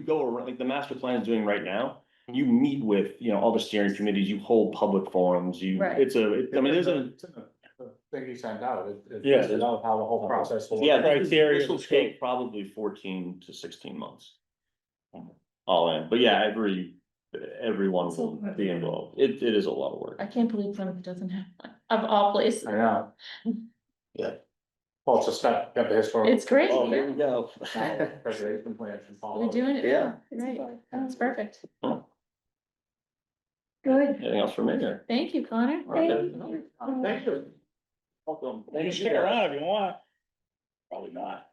H: go around, like the master plan is doing right now. You meet with, all the steering committees, you hold public forums,
F: Right.
H: I mean, there's a.
C: Thing he sent out,
D: Yeah,
C: listed out how the whole process will.
H: Yeah,
D: Criteria,
H: this will
D: the scope.
H: take probably 14 to 16 months. All in, but yeah, everyone will be involved, it is a lot of work.
F: I can't believe Plymouth doesn't have one, of all places,
C: I know.
A: Yeah.
C: Well, it's a step, got the historical.
F: it's great,
H: Oh, here
F: yeah,
H: we go.
C: Preservation plan should follow.
F: we're doing it,
H: Yeah.
F: yeah, right, that's perfect,
B: Good.
H: Anything else for me or?
F: thank you, Connor.
H: Okay.
C: Thank you.
H: Welcome.
D: You can stick around if you want. Probably not.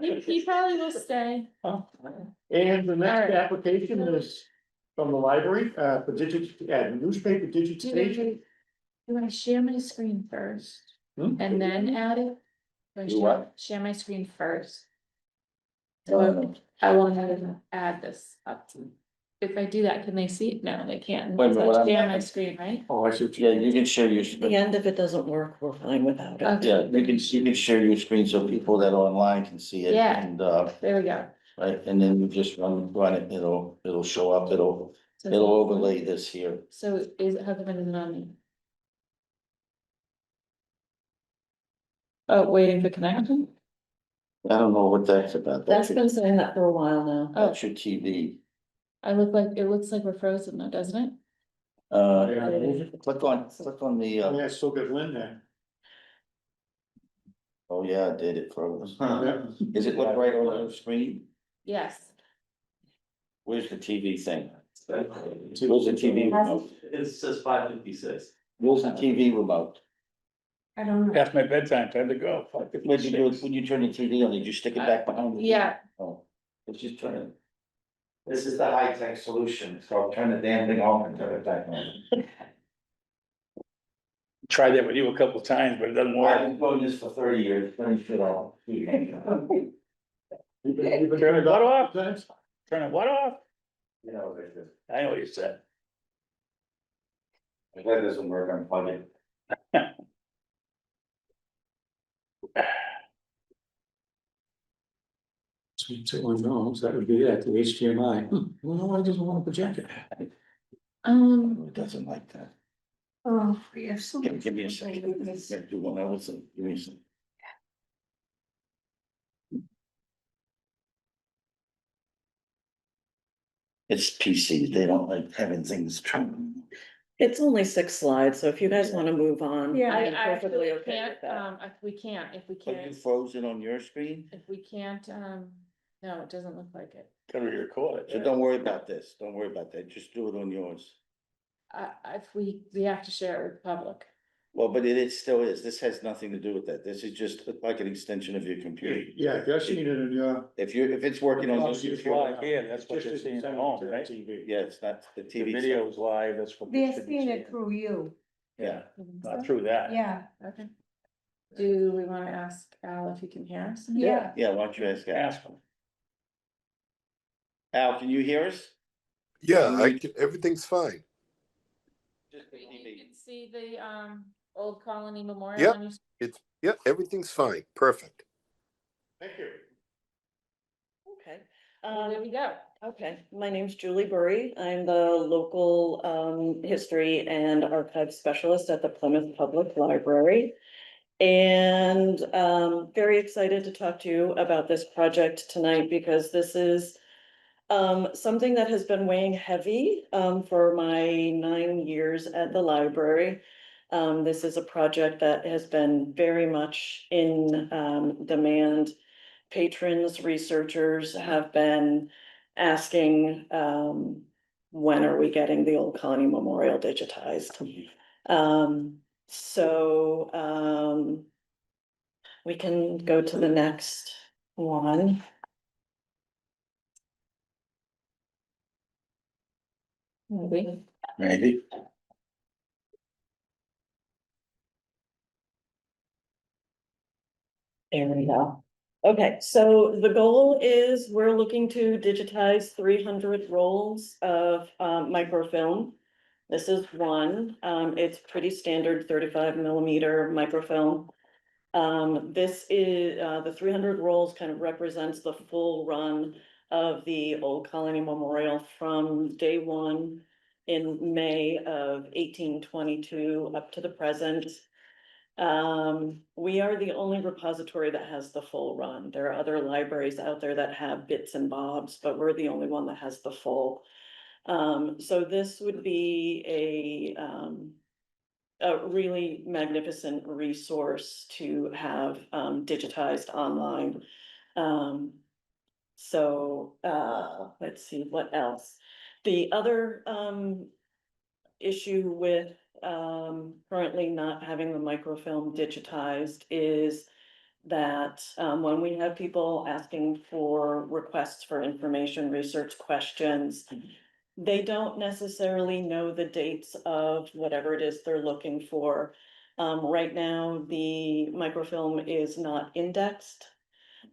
F: He probably will stay.
C: And the next
F: Alright.
C: application is from the library, for newspaper
F: Do
C: digitization.
F: you wanna share my screen first
C: Hmm?
F: and then add it? Or
A: Do what?
F: share my screen first.
A: No.
F: I wanna add this up. If I do that, can they see it? No, they can't.
A: Wait a minute,
F: So
A: what I'm-
F: share my screen, right?
C: Oh, I see. what
A: Yeah, you can share your
I: The
A: screen.
I: end if it doesn't work, we're fine without it.
F: Okay,
A: Yeah, you can share your screen so people that are online can see it.
F: Yeah.
A: And,
F: there we go.
A: right, and then you just run it, it'll show up, it'll
F: So-
A: overlay this here.
F: So is, how come it isn't on me? Oh, waiting for connection?
A: I don't know what that's about.
I: That's been saying that for a while now.
F: Oh,
A: That's your TV.
F: I look like, it looks like we're frozen though, doesn't it?
A: Click on the,
C: Oh, yeah, still got Lynn there.
A: oh yeah, it did, it froze.
C: Yeah.
A: Is it look right on your screen?
F: Yes.
A: Where's the TV thing? Where's the TV remote?
J: It says 5:56.
A: Where's the TV remote?
B: I don't know.
D: Past my bedtime, time to go.
A: What'd you do, when you turn the TV on, did you stick it back behind?
F: Yeah.
A: Oh, it's just turning.
J: This is the high-tech solution, so I'll turn the damn thing off and turn it back on.
D: Tried that with you a couple of times, but it doesn't
J: I've
D: work.
J: been doing this for 30 years, let me fit all.
C: You've been
D: Turn it what off?
C: Times?
D: Turn it what off?
J: You know, there's this,
D: I know what you said.
J: if that doesn't work, unplug it.
C: Sweet, so one knows, that would be it, the HDMI. Well, I just want to project it.
A: It doesn't like that.
B: Oh, we have so.
A: Give me a second. Yeah, do one other thing. Give me a second. It's PCs, they don't like having things turned.
I: It's only 6 slides, so if you guys wanna move on,
B: Yeah.
I: I'm
F: I
I: perfectly
F: actually
I: okay
F: can't,
I: with that.
F: if we can't,
A: Are you
F: if
A: frozen on your screen?
F: we can't, no, it doesn't look like it.
D: Gotta record
A: So
D: it.
A: don't worry about this, don't worry about that, just do it on yours.
F: If we have to share it with the public.
A: Well, but it still is, this has nothing to do with that, this is just like an extension of your computer.
C: Yeah, if you're seeing it in your.
A: If it's working on
C: Obviously,
A: your
C: it's
A: computer,
D: live here, that's what
C: just
D: you're
C: as
D: seeing at
C: send it
D: home,
C: to the
D: right?
C: TV.
A: yeah, it's not the
D: The
A: TV.
D: video's live, that's what. they
B: They're
D: should be
B: seeing it through you.
A: Yeah,
D: Not through that.
B: Yeah,
F: Okay. Do we wanna ask Al if he can hear us?
B: yeah.
A: yeah, why don't you ask Al?
D: Ask them.
A: Al, can you hear us?
K: Yeah, everything's fine.
A: Just the
F: You
A: TV.
F: can see the, Old Colony Memorial
K: Yep.
F: on your.
K: Yeah, everything's fine. Perfect.
C: Thank you.
I: Okay.
F: There we go.
I: Okay, my name's Julie Burry. I'm the local history and archive specialist at the Plymouth Public Library. And very excited to talk to you about this project tonight because this is something that has been weighing heavy for my 9 years at the library. This is a project that has been very much in demand. Patrons, researchers have been asking, when are we getting the Old Colony Memorial digitized? We can go to the next one. Maybe.
A: Maybe.
I: There we go. Okay, so the goal is we're looking to digitize 300 rolls of microfilm. This is one, it's pretty standard 35 millimeter microfilm. This is, the 300 rolls kind of represents the full run of the Old Colony Memorial from day one in May of 1822 up to the present. We are the only repository that has the full run. There are other libraries out there that have bits and bobs, but we're the only one that has the full. So this would be a really magnificent resource to have digitized online. Let's see, what else? The other issue with currently not having the microfilm digitized is that, when we have people asking for requests for information, research questions, they don't necessarily know the dates of whatever it is they're looking for. Right now, the microfilm is not indexed.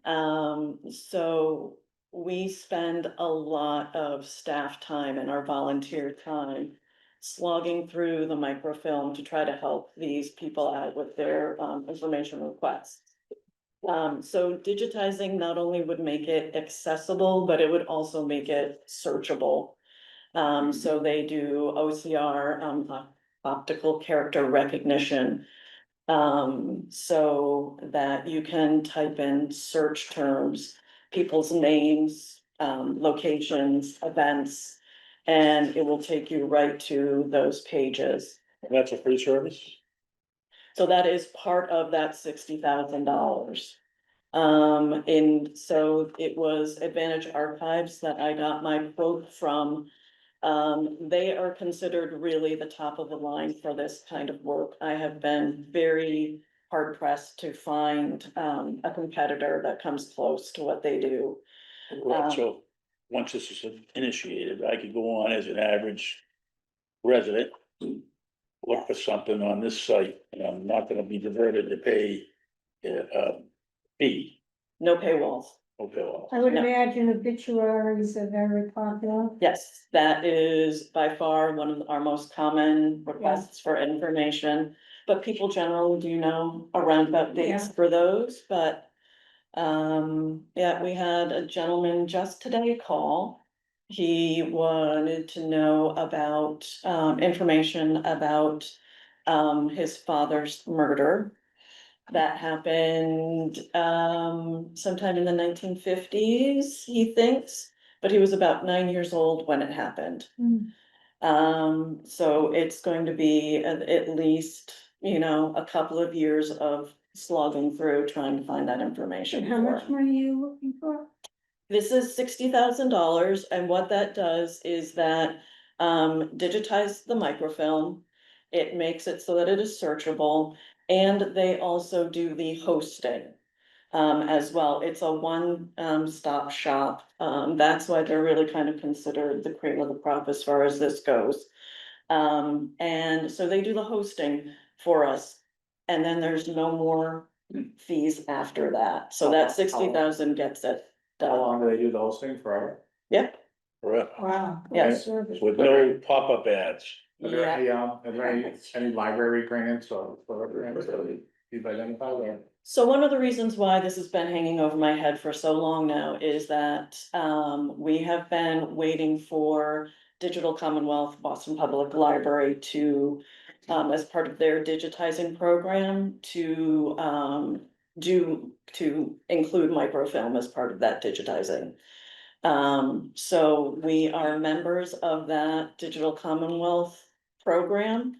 I: So we spend a lot of staff time and our volunteer time slogging through the microfilm to try to help these people out with their, information requests. So digitizing not only would make it accessible, but it would also make it searchable. So they do OCR, optical character recognition. So that you can type in search terms, people's names, locations, events, and it will take you right to those pages.
D: That's a free service?
I: So that is part of that $60,000. And so it was Advantage Archives that I got my quote from. They are considered really the top of the line for this kind of work. I have been very hard pressed to find, a competitor that comes close to what they do.
D: Right, so, once this is initiated, I could go on as an average resident. Look for something on this site, and I'm not gonna be diverted to pay, fee.
I: No paywalls.
D: Okay, well,
B: I would
I: No.
B: imagine obituaries are very popular.
I: Yes, that is by far one of our most common requests for information. But people generally do know around about dates
B: Yeah.
I: for those, but. Yeah, we had a gentleman just today call. He wanted to know about, information about, his father's murder. That happened, sometime in the 1950s, he thinks, but he was about 9 years old when it happened.
B: Hmm.
I: So it's going to be at least, a couple of years of slogging through trying to find that information.
B: And how
I: for
B: much
I: him.
B: money are you looking for?
I: This is $60,000, and what that does is that, digitize the microfilm. It makes it so that it is searchable, and they also do the hosting. As well, it's a one, stop shop, that's why they're really kind of considered the cream of the crop as far as this goes. And so they do the hosting for us, and then there's no more fees after that, so that 60,000 gets it
J: How
I: done.
J: long do they do the hosting for?
I: Yep,
D: forever,
B: Wow. good
I: Yes.
B: service.
D: with no pop-up ads.
J: Are there any library grants or programs that you've identified or?
I: so one of the reasons why this has been hanging over my head for so long now is that, we have been waiting for Digital Commonwealth Boston Public Library to, as part of their digitizing program, to, to include microfilm as part of that digitizing. So we are members of that Digital Commonwealth program.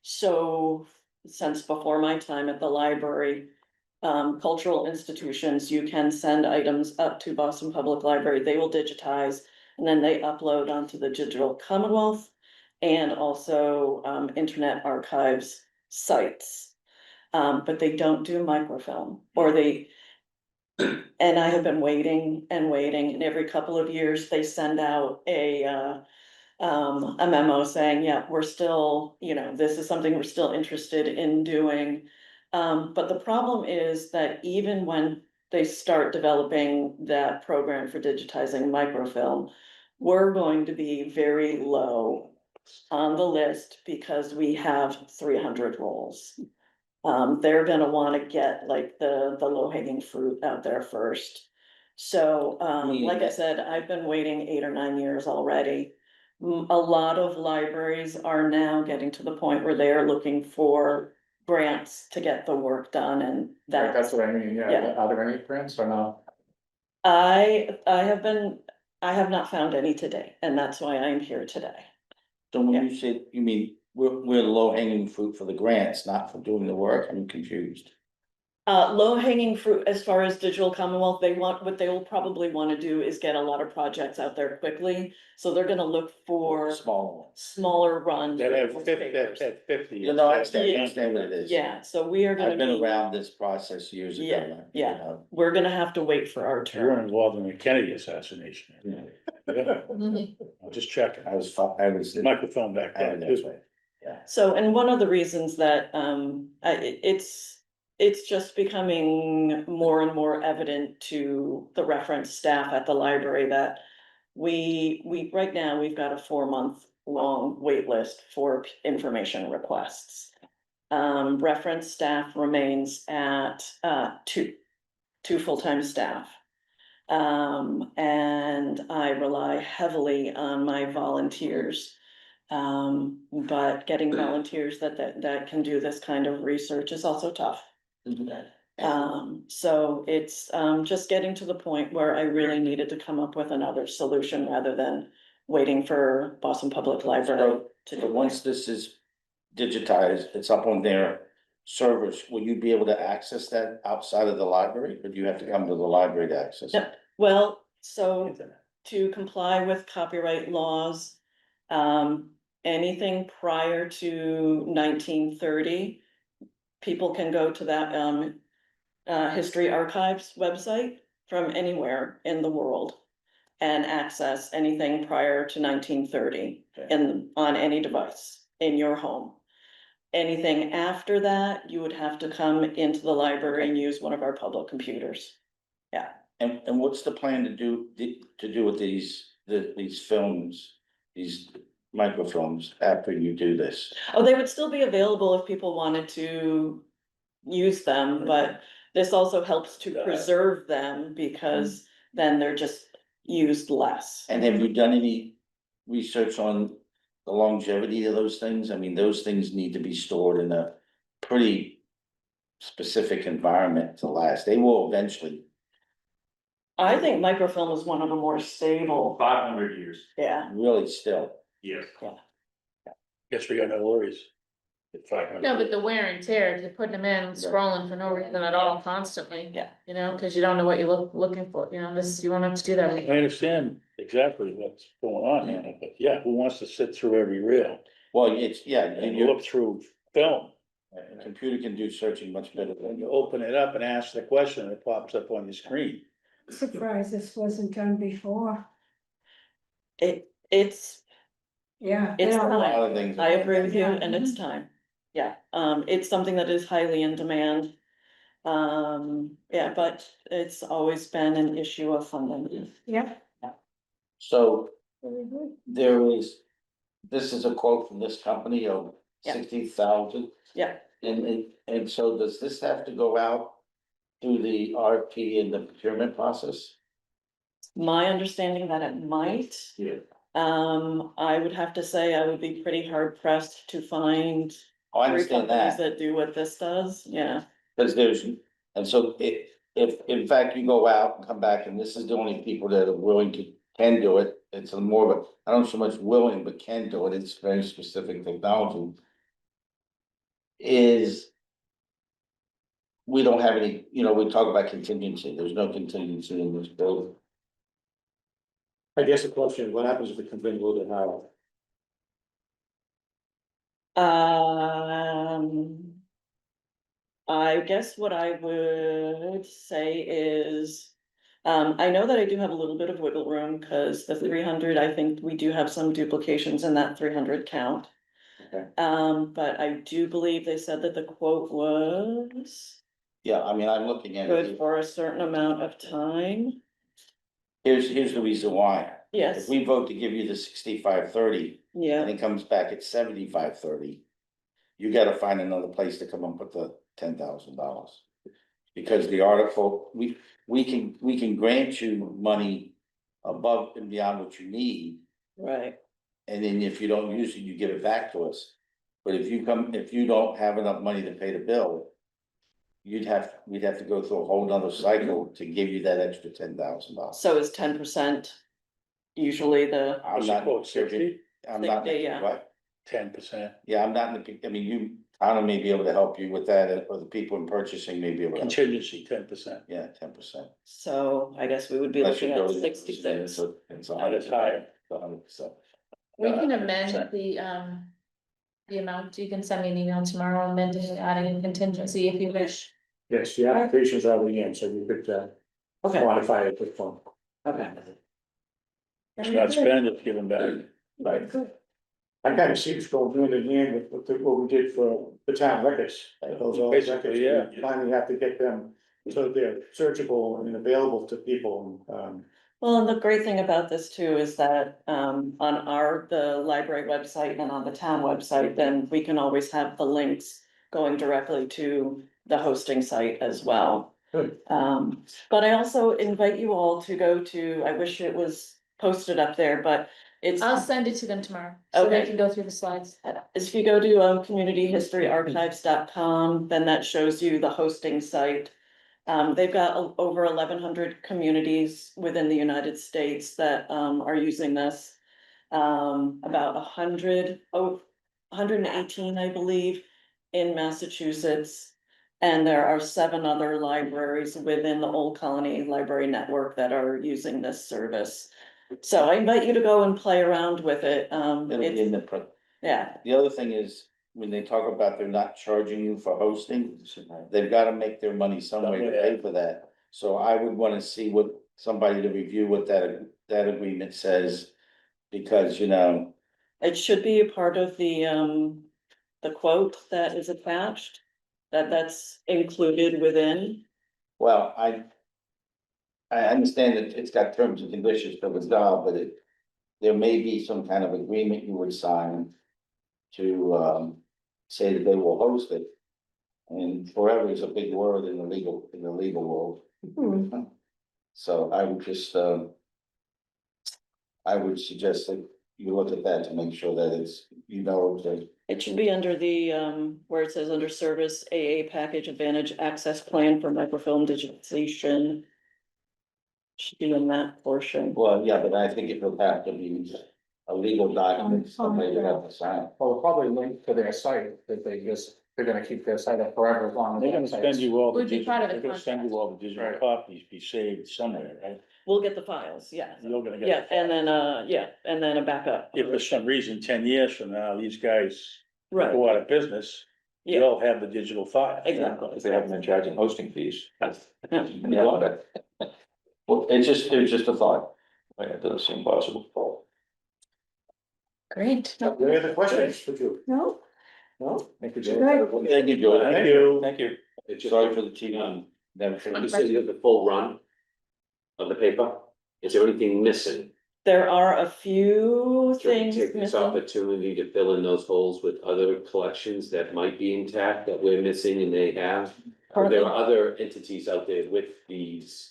I: So since before my time at the library, cultural institutions, you can send items up to Boston Public Library, they will digitize, and then they upload onto the Digital Commonwealth and also, Internet Archives sites. But they don't do microfilm, or they, and I have been waiting and waiting, and every couple of years they send out a memo saying, yeah, we're still, this is something we're still interested in doing. But the problem is that even when they start developing that program for digitizing microfilm, we're going to be very low on the list because we have 300 rolls. They're gonna wanna get like the low hanging fruit out there first. So, like I said, I've been waiting 8 or 9 years already. A lot of libraries are now getting to the point where they are looking for grants to get the work done, and
J: That's
I: that's.
J: what I mean,
I: Yeah.
J: yeah, are there any grants or no?
I: I have not found any today, and that's why I'm here today.
A: So when you say, you mean, we're low hanging fruit for the grants, not for doing the work, I'm confused.
I: Low hanging fruit as far as digital Commonwealth, what they will probably wanna do is get a lot of projects out there quickly. So they're gonna look for
A: Small ones.
I: smaller runs.
D: That have
I: with
D: 50,
I: papers.
D: that have 50.
A: You know, I
I: Yeah.
A: understand what it is.
I: Yeah, so we are gonna
A: I've been
I: be,
A: around this process years ago.
I: Yeah,
A: you
I: yeah.
A: know.
I: we're gonna have to wait for our
D: You weren't
I: turn.
D: involved in the Kennedy assassination. Yeah, I'm just checking.
A: I was.
D: Microphone back
A: I
D: then.
A: know, that's right.
I: So, and one of the reasons that, it's just becoming more and more evident to the reference staff at the library that right now, we've got a 4-month long wait list for information requests. Reference staff remains at, two full-time staff. And I rely heavily on my volunteers. But getting volunteers that can do this kind of research is also tough. So it's, just getting to the point where I really needed to come up with another solution rather than waiting for Boston Public Library to
A: So
I: do
A: once
I: it.
A: this is digitized, it's up on their servers, will you be able to access that outside of the library, or do you have to come to the library to access it?
I: Yep. Well, so to comply with copyright laws, anything prior to 1930, people can go to that, History Archives website from anywhere in the world and access anything prior to 1930 on any device in your home. Anything after that, you would have to come into the library and use one of our public computers. Yeah.
A: And what's the plan to do with these films, these microfilms after you do this?
I: Oh, they would still be available if people wanted to use them, but this also helps to preserve them because then they're just used less.
A: And have you done any research on the longevity of those things? I mean, those things need to be stored in a pretty specific environment to last. They will eventually.
I: I think microfilm is one of the more stable,
J: 500 years.
I: yeah.
A: Really still.
J: Yes.
D: Guess we got no worries. At 500.
F: No, but the wear and tear, if you're putting them in, scrolling for no reason at all constantly.
I: Yeah.
F: You know, cause you don't know what you're looking for, you know, you won't have to do that.
D: I understand exactly what's going on, Hannah, but yeah, who wants to sit through every reel
A: Well, it's, yeah,
D: and
A: you
D: look through film?
A: a computer can do searching much better than
D: When you
A: you.
D: open it up and ask the question, it pops up on your screen.
B: Surprised this wasn't done before.
I: It's
B: Yeah.
I: It's
B: you know,
A: A
I: time.
A: lot of things.
I: I agree with you,
B: Yeah.
I: and it's time. Yeah, it's something that is highly in demand. Yeah, but it's always been an issue of funding.
B: Yeah.
A: So there is, this is a quote from this company of
I: Yeah.
A: 60,000.
I: Yeah.
A: And so does this have to go out through the RFP and the procurement process?
I: My understanding that it might.
A: Yeah.
I: I would have to say I would be pretty hard pressed to find
A: I
I: 3
A: understand
I: companies
A: that,
I: that do what this does, yeah.
A: because there's, and so if in fact you go out and come back and this is the only people that are willing to, can do it, it's a more of a, I don't so much willing, but can do it, it's very specific technology. Is. We don't have any, you know, we talk about contingency, there's no contingency in this building.
C: I guess the question is, what happens if it comes in a little bit higher?
I: I guess what I would say is. I know that I do have a little bit of wiggle room, cause the 300, I think we do have some duplications in that 300 count.
A: Okay.
I: But I do believe they said that the quote was
A: Yeah, I mean, I'm looking at
I: good
A: it,
I: for a certain amount of time.
A: here's the reason why. If
I: Yes,
A: we vote to give you the 65-30
I: yeah,
A: and it comes back at 75-30. You gotta find another place to come up with the $10,000. Because the article, we can grant you money above and beyond what you need.
I: right.
A: And then if you don't use it, you give it back to us. But if you don't have enough money to pay the bill. We'd have to go through a whole nother cycle to give you that extra $10,000.
I: So is 10% usually the,
A: I'm not,
D: Quote 60?
A: I'm not,
I: 60, yeah.
A: what?
D: 10%.
A: Yeah, I'm not in the, I mean, you, Anna may be able to help you with that, or the people in purchasing may be able to. help.
D: Contingency, 10%.
A: Yeah, 10%.
I: So I guess we would be looking at 66.
A: It's
D: That is higher.
A: 100%.
F: We can amend the amount, you can send me an email tomorrow amending and adding in contingency if you wish.
J: Yes, the application's already in, so you could,
I: Okay,
J: modify it with one.
I: okay.
D: It's not spend, it's given back.
J: Right. I kind of see it's going hand in hand with what we did for the town records. Those old
D: Basically,
J: records,
D: yeah.
J: we finally have to get them so they're searchable and available to people.
I: Well, and the great thing about this too is that on the library website and on the town website, then we can always have the links going directly to the hosting site as well.
J: Good.
I: But I also invite you all to go to, I wish it was posted up there, but it's.
F: I'll send it to them tomorrow, so they
I: Okay.
F: can go through the slides.
I: If you go to communityhistoryarchives.com, then that shows you the hosting site. They've got over 1,100 communities within the United States that are using this. About 118, I believe, in Massachusetts. And there are 7 other libraries within the Old Colony Library Network that are using this service. So I invite you to go and play around with it.
A: It'll be in
I: It's,
A: the,
I: yeah,
A: the other thing is, when they talk about they're not charging you for hosting, they've gotta make their money some way to pay for that. So I would wanna see somebody to review what that agreement says, because,
I: it should be a part of the quote that is attached. That's included within.
A: well, I understand that it's got terms and conditions for the job, but there may be some kind of agreement you would sign to, say that they will host it. And forever is a big word in the legal world. So I would just, I would suggest that you look at that to make sure that it's, that.
I: It should be under the where it says under service AA package advantage access plan for microfilm digitization. Should be in that portion.
A: Well, yeah, but I think it will have to be a legal document, somebody would have to sign.
J: Well, probably link to their site that they're gonna keep their site up forever as long as.
D: They're gonna send you all the
F: Would be
D: digital,
F: part of the
D: they're gonna send you all the digital
J: Right.
D: copies, be saved somewhere, right?
I: We'll get the files, yeah.
D: You're gonna get.
I: Yeah, and then and then a backup.
D: If for some reason, 10 years from now, these guys
I: Right,
D: go out of business,
I: yeah,
D: you'll have the digital file.
I: exactly.
G: If they haven't been charging hosting fees.
A: Yeah. Well, it's just a thought.
G: It doesn't seem possible.
F: Great.
J: Any other questions for you?
B: No,
J: No?
G: Thank you,
B: Good.
A: Thank you, Joe.
D: Thank you.
G: Thank you.
A: Sorry for the TV. Never
L: You
A: finished.
L: said you have the full run of the paper. Is there anything missing?
I: There are a few
L: Should we
I: things
L: take this
I: missing.
L: opportunity to fill in those holes with other collections that might be intact that we're missing and they have? Or there are other entities out there with these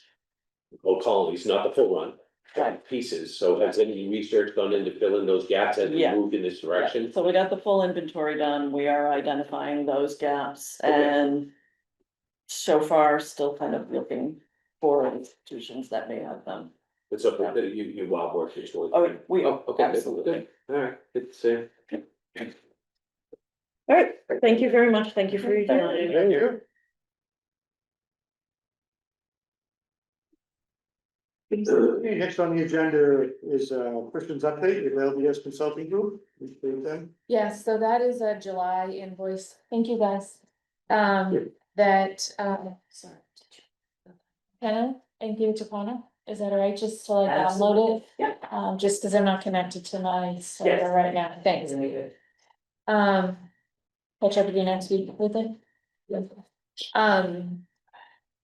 L: old colonies, not the full run, but pieces. So has any research gone into filling those gaps as we
I: Yeah.
L: move in this direction?
I: So we got the full inventory done. We are identifying those gaps
L: Okay.
I: and so far still kind of looking for institutions that may have them.
L: It's up to you wild work is really.
I: Oh, we,
L: Oh, okay, good,
I: absolutely.
L: good. All right, good to see.
I: All right, thank you very much. Thank you for your time.
J: Thank you. Okay, next on the agenda is Christian's update with LDS Consulting Group. Please state them.
F: Yes, so that is a July invoice. Thank you, guys. Sorry. Hannah, and give it to Connor. Is that all right? Just to like download it?
I: Yeah.
F: Just because I'm not connected to my server right now. Thanks. Catch up with you next week with it.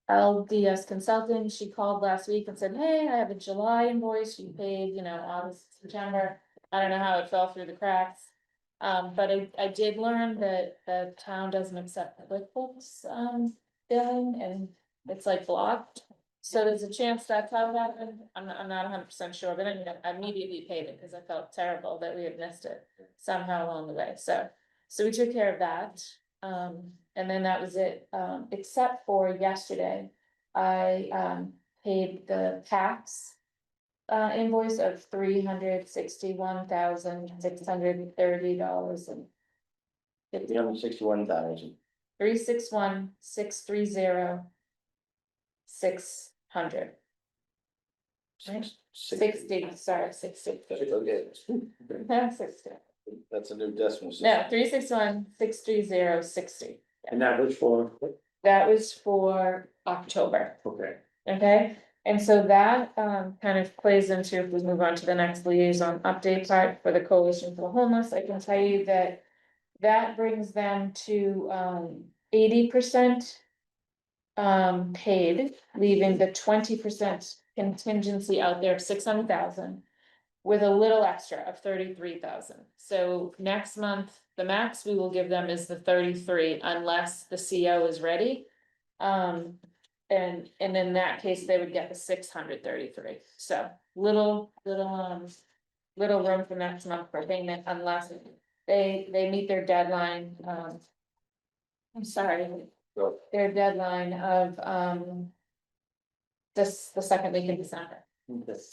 F: LDS Consulting, she called last week and said, hey, I have a July invoice, you paid, August, September. I don't know how it fell through the cracks. But I did learn that the town doesn't accept QuickBooks, billing, and it's like blocked. So there's a chance that's how it happened. I'm not 100% sure, but I immediately paid it because I felt terrible that we had missed it somehow along the way. So we took care of that. And then that was it, except for yesterday, I paid the tax invoice of $361,630 and.
H: $361,000.
F: 361,630. 600. Right. 60, sorry, 60. No, 60.
A: That's a new decimal system.
F: No, 361,630,60.
H: And that was for,
F: That was for October,
H: okay.
F: okay? And so that kind of plays into, if we move on to the next liaison update part for the Coalition for the Homeless, I can tell you that. That brings them to 80%. Paid, leaving the 20% contingency out there of 600,000. With a little extra of 33,000. So next month, the max we will give them is the 33 unless the CO is ready. And in that case, they would get the 633. So little room for next month for payment unless they meet their deadline. I'm sorry, their deadline of the second week in December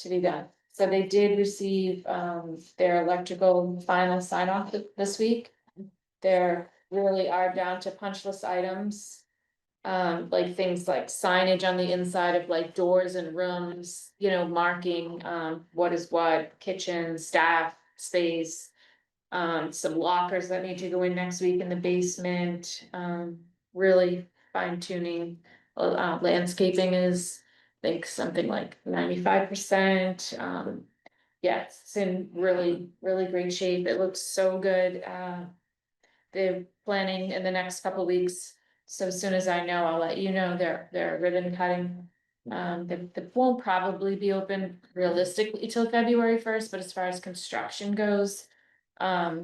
F: to be done. So they did receive their electrical final sign off this week. They're really are down to punch list items. Like things like signage on the inside of like doors and rooms, you know, marking what is what, kitchen, staff, space. Some lockers that need to go in next week in the basement, really fine tuning. Landscaping is, I think something like 95%, yeah, it's in really great shape, it looks so good, they're planning in the next couple of weeks. So as soon as I know, I'll let you know, they're ribbon cutting. The won't probably be open realistically till February 1st, but as far as construction goes. They're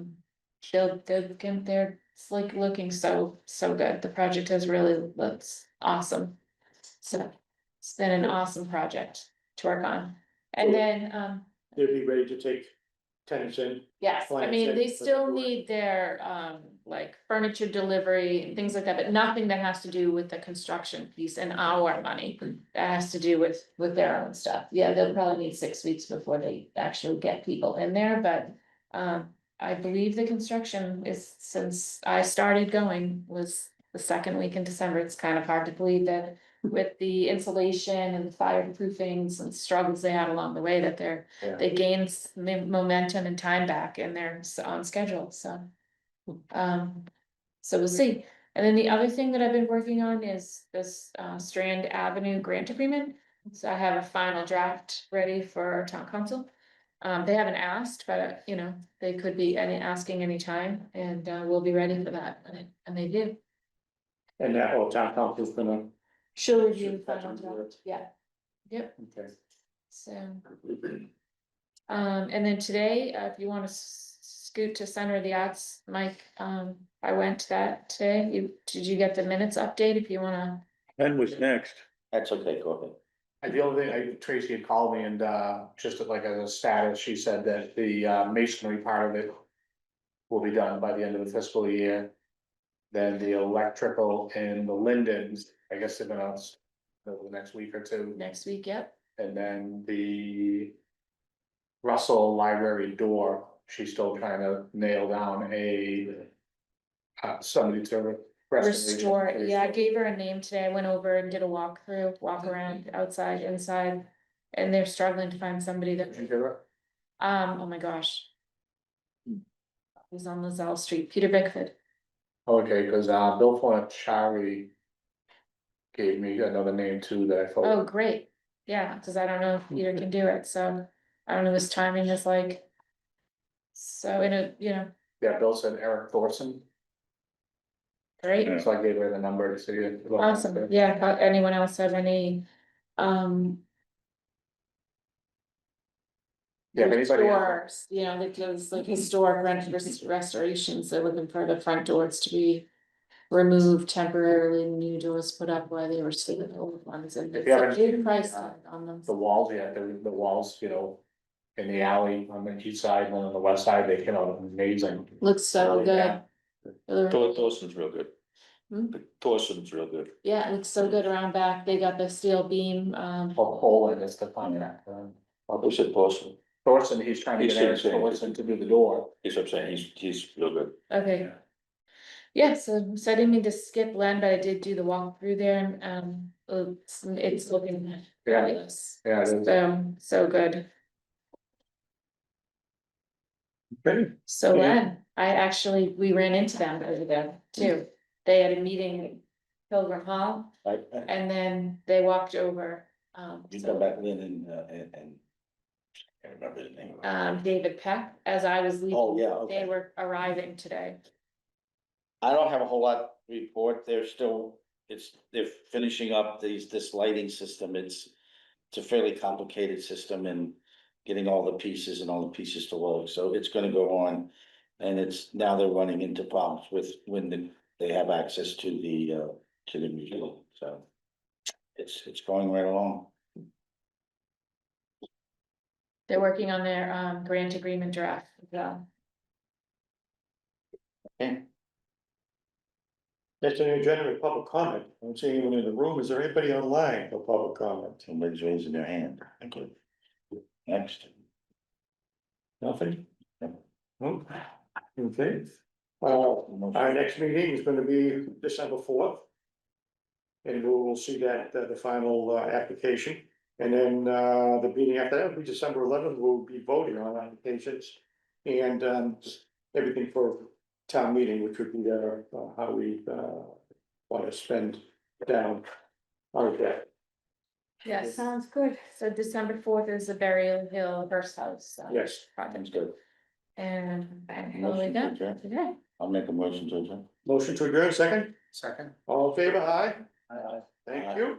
F: it's like looking so good, the project has really looks awesome. So it's been an awesome project to work on, and then,
C: They'll be ready to take tenants in.
F: yes, I
C: Clients
F: mean,
C: in,
F: they
C: but
F: still
C: they're-
F: need their, like furniture delivery and things like that, but nothing that has to do with the construction piece and our money. That has to do with their own stuff, yeah, they'll probably need 6 weeks before they actually get people in there, but, I believe the construction is, since I started going, was the second week in December, it's kind of hard to believe that. With the insulation and the fireproofings and struggles they had along the way, that they gained momentum and time back and they're on schedule, so. So we'll see, and then the other thing that I've been working on is this Strand Avenue grant agreement. So I have a final draft ready for our town council. They haven't asked, but you know, they could be asking anytime and we'll be ready for that, and they do.
C: And that whole town council is gonna.
F: She'll review the
C: That's
F: final
C: on board.
F: draft, yeah, yep,
C: Okay.
F: so. And then today, if you wanna scoot to Center of the Arts, Mike, I went to that today, did you get the minutes update if you wanna?
D: Ken was next.
A: That's okay, go ahead.
C: The only thing, Tracy had called me and, just like as a status, she said that the masonry part of it. Will be done by the end of the fiscal year. Then the electrical and the lindens, I guess they're gonna, over the next week or two,
F: Next week, yep,
C: and then the. Russell Library door, she's still trying to nail down somebody to.
F: restore, it. Yeah, I gave her a name today, I went over and did a walk around, outside, inside. And they're struggling to find somebody that,
C: Did you do it?
F: oh my gosh. He's on Lozelle Street, Peter Bickford.
C: Okay, cause Bill Fortieri gave me another name too that I thought.
F: Oh, great, yeah, cause I don't know if Peter can do it, so, I don't know, his timing is like. So in a, you know,
C: Yeah, Bill said Eric Thorson,
F: great,
C: so I gave her the number to see.
F: awesome, yeah, if anyone else have any,
C: Yeah, if anybody.
F: Doors, you know, that does like historic restorations, they're looking for the front doors to be. Removed temporarily, new doors put up while they were still the old ones, and
C: If
F: it's
C: you
F: a
C: haven't-
F: big price on them.
C: The walls, yeah, the walls, you know, in the alley on the east side and on the west side, they came out amazing.
F: Looks so
C: Yeah.
F: good.
G: Thorson's real good.
F: Hmm?
G: Thorson's real good.
F: Yeah, it looks so good around back, they got the steel beam,
C: Poland is the fun.
G: They said Thorson,
D: Thorson, he's trying to
G: He's
D: get Eric
G: saying-
D: Thorson to do the door.
G: he's what I'm saying, he's real good.
F: Okay. Yeah, so I didn't mean to skip Len, but I did do the walkthrough there and, it's looking fabulous.
G: Yeah, it is.
F: So good.
C: Okay,
F: So
C: Yeah.
F: Len, we ran into them over there too. They had a meeting at Pilgrim Hall
A: Right,
F: and then they walked over,
A: you
F: so,
A: come back, Lynn, and. I can't remember the name.
F: David Peck, as I was leaving.
A: Oh, yeah, okay.
F: They were arriving today.
A: I don't have a whole lot to report, they're still, they're finishing up this lighting system, it's a fairly complicated system and getting all the pieces to work, so it's gonna go on. And now they're running into problems with when they have access to the museum, so it's going right along.
F: They're working on their grant agreement draft as well.
A: Okay.
C: next on the agenda is public comment. I don't see anyone in the room. Is there anybody online for public comment?
A: Somebody's raising their hand. Okay. Next.
C: Nothing?
A: No.
C: No? Okay. Our next meeting is gonna be December 4th. And we will see that, the final, application. And then, the meeting after that will be December 11th, we'll be voting on applications. And, just everything for town meeting, which would be, how we, want to spend down on that.
F: Yes,
B: Sounds good.
F: so December 4th is the Burial Hill Hearst House.
C: Yes.
F: Project.
A: That's good.
F: And
A: Motion
F: all the way
A: to
F: done
A: adjourn.
F: today.
A: I'll make a motion to adjourn.
C: Motion to adjourn, second?
D: Second.
C: All in favor, aye?
D: Aye.
C: Thank you.